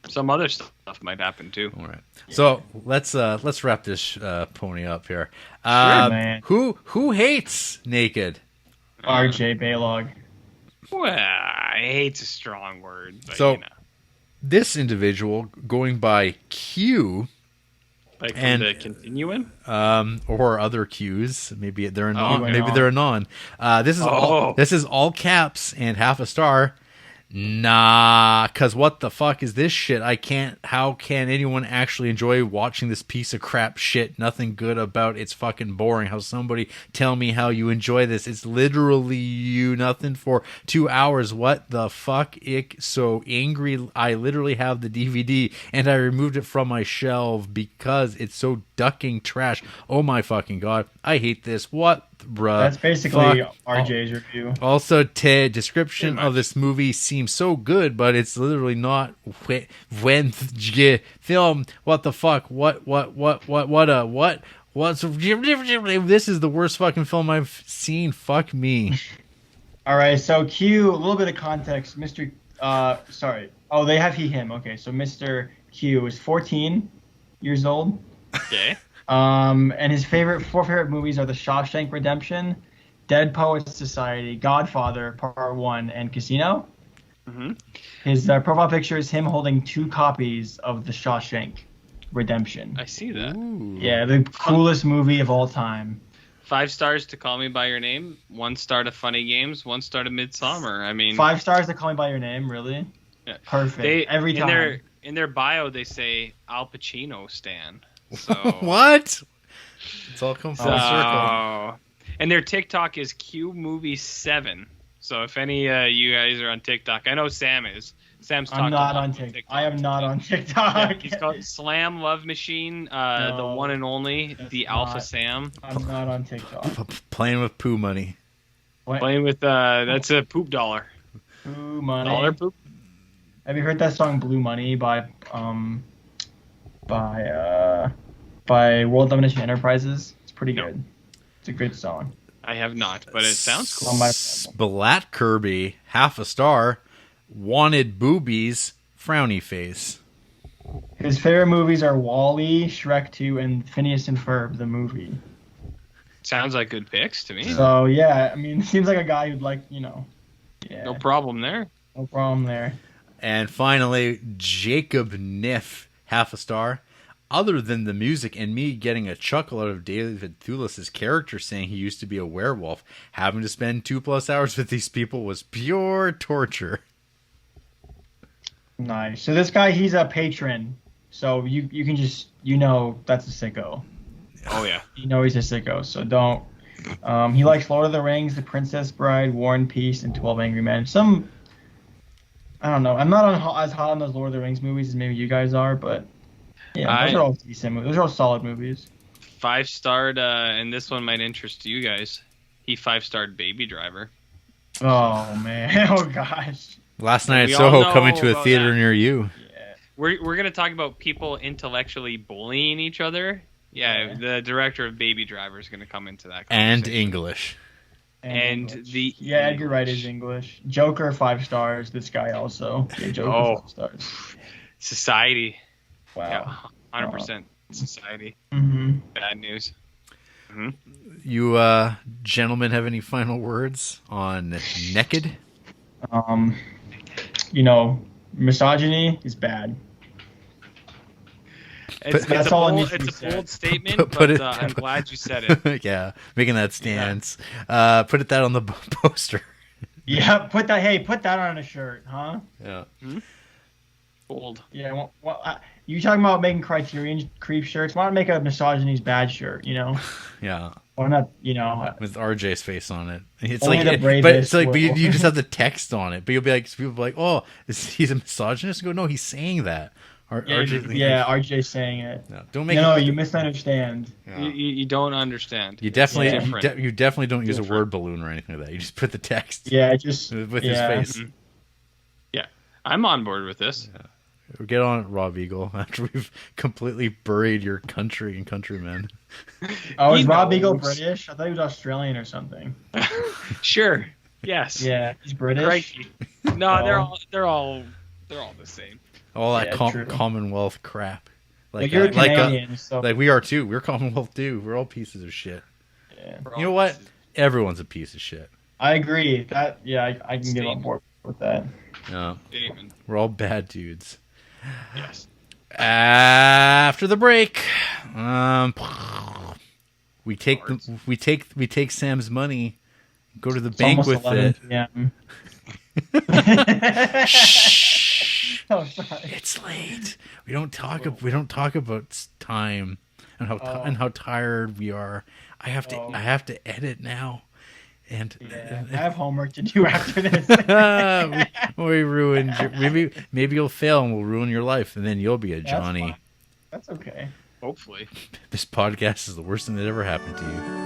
Some other stuff might happen too. All right. So let's wrap this pony up here. Sure, man. Who hates Naked? RJ Baylog. Well, I hate's a strong word. But, so this individual going by Q. Like from the Continuum? Or other Qs. Maybe they're a non. Maybe they're a non. This is all caps and half a star. Nah, cause what the fuck is this shit? How can anyone actually enjoy watching this piece of crap shit? Nothing good about it's fucking boring. How somebody tell me how you enjoy this? It's literally nothing for 2 hours. What the fuck? Ick, so angry. I literally have the DVD and I removed it from my shelf because it's so ducking trash. Oh my fucking god. I hate this. What? Bruh, that's basically RJ's review. Also, description of this movie seems so good, but it's literally not when film. What the fuck? What's this is the worst fucking film I've seen. Fuck me. All right, so Q. A little bit of context, Mr. Sorry. Oh, they have he him. Okay, so Mr. Q is 14 years old. Okay. And his four favorite movies are The Shawshank Redemption, Dead Poets Society, Godfather Part 1, and Casino. Mm-hmm. His profile picture is him holding 2 copies of The Shawshank Redemption. I see that. Ooh. Yeah, the coolest movie of all time. 5 stars to Call Me By Your Name, 1 star to Funny Games, 1 star to Midsommar. I mean, 5 stars to Call Me By Your Name, really? Yeah. Perfect. Every time. In their bio, they say Al Pacino stan. So what? It's all come full circle. And their TikTok is QMovie7. So if any you guys are on TikTok, I know Sam is. Sam's talking. I'm not on TikTok. I am not on TikTok. Yeah, he's called Slam Love Machine, the one and only, the Alpha Sam. I'm not on TikTok. Playing with poo money. What? Playing with that's a poop dollar. Poo money. Dollar poop. Have you heard that song "Blue Money" by World Domination Enterprises? It's pretty good. It's a good song. I have not, but it sounds cool. Splat Kirby, half a star. Wanted boobies, frowny face. His favorite movies are WALL-E, Shrek 2, and Phineas and Ferb, the movie. Sounds like good picks to me. So yeah, I mean, seems like a guy who'd like, yeah. No problem there. No problem there. And finally, Jacob Niff, half a star. Other than the music and me getting a chuckle out of David Thewlis' character saying he used to be a werewolf, having to spend 2+ hours with these people was pure torture. Nice. So this guy, he's a patron. So you can just, that's a sicko. Oh, yeah. He's a sicko, so don't. He likes Lord of the Rings, The Princess Bride, War and Peace, and 12 Angry Men. I don't know. I'm not as hot on those Lord of the Rings movies as maybe you guys are, but yeah, those are all decent movies. Those are all solid movies. 5-starred, and this one might interest you guys. He 5-starred Baby Driver. Oh, man. Oh, gosh. Last Night at Soho coming to a theater near you. Yeah. We're going to talk about people intellectually bullying each other. Yeah, the director of Baby Driver is going to come into that conversation. And English. Edgar Wright is English. Joker 5 stars. This guy also. Yeah, Joker 5 stars. Society. Wow. Yeah, 100% Society. Mm-hmm. Bad news. Mm-hmm. You gentlemen have any final words on Naked? Misogyny is bad. It's a bold statement, but I'm glad you said it. Yeah, making that stance. Yeah. Put that on the poster. Yeah, put that on a shirt, huh? Yeah. Hmm? Bold. Yeah, you talking about making Criterion creep shirts? Why not make a misogyny's bad shirt, Yeah. Why not, with RJ's face on it. It's only like, but you just have the text on it. But you'll be like, people will be like, oh, he's a misogynist? Go, no, he's saying that. RJ's saying it. No, don't make. No, you misunderstand. Yeah. You don't understand. You definitely, you definitely don't use a word balloon or anything like that. You just put the text. Yeah, just with his face. Mm-hmm. Yeah, I'm on board with this. Yeah. Get on it, Rob Eagle. After we've completely buried your country and countrymen. Oh, is Rob Eagle British? I thought he was Australian or something. Sure. Yes. Yeah, he's British. Crikey. No, they're all the same. All that Commonwealth crap. Like you're Canadian, so like we are too. We're Commonwealth too. We're all pieces of shit. Yeah. You know what? Everyone's a piece of shit. I agree. That I can get on board with that. Yeah. We're all bad dudes. Yes. After the break, we take Sam's money, go to the bank with 11, it. Yeah. Oh, sorry. It's late. We don't talk about time and how tired we are. I have to edit now. And I have homework to do after this. we ruined maybe you'll fail and we'll ruin your life, and then you'll be a Johnny. That's okay. Hopefully. This podcast is the worst thing that ever happened to you.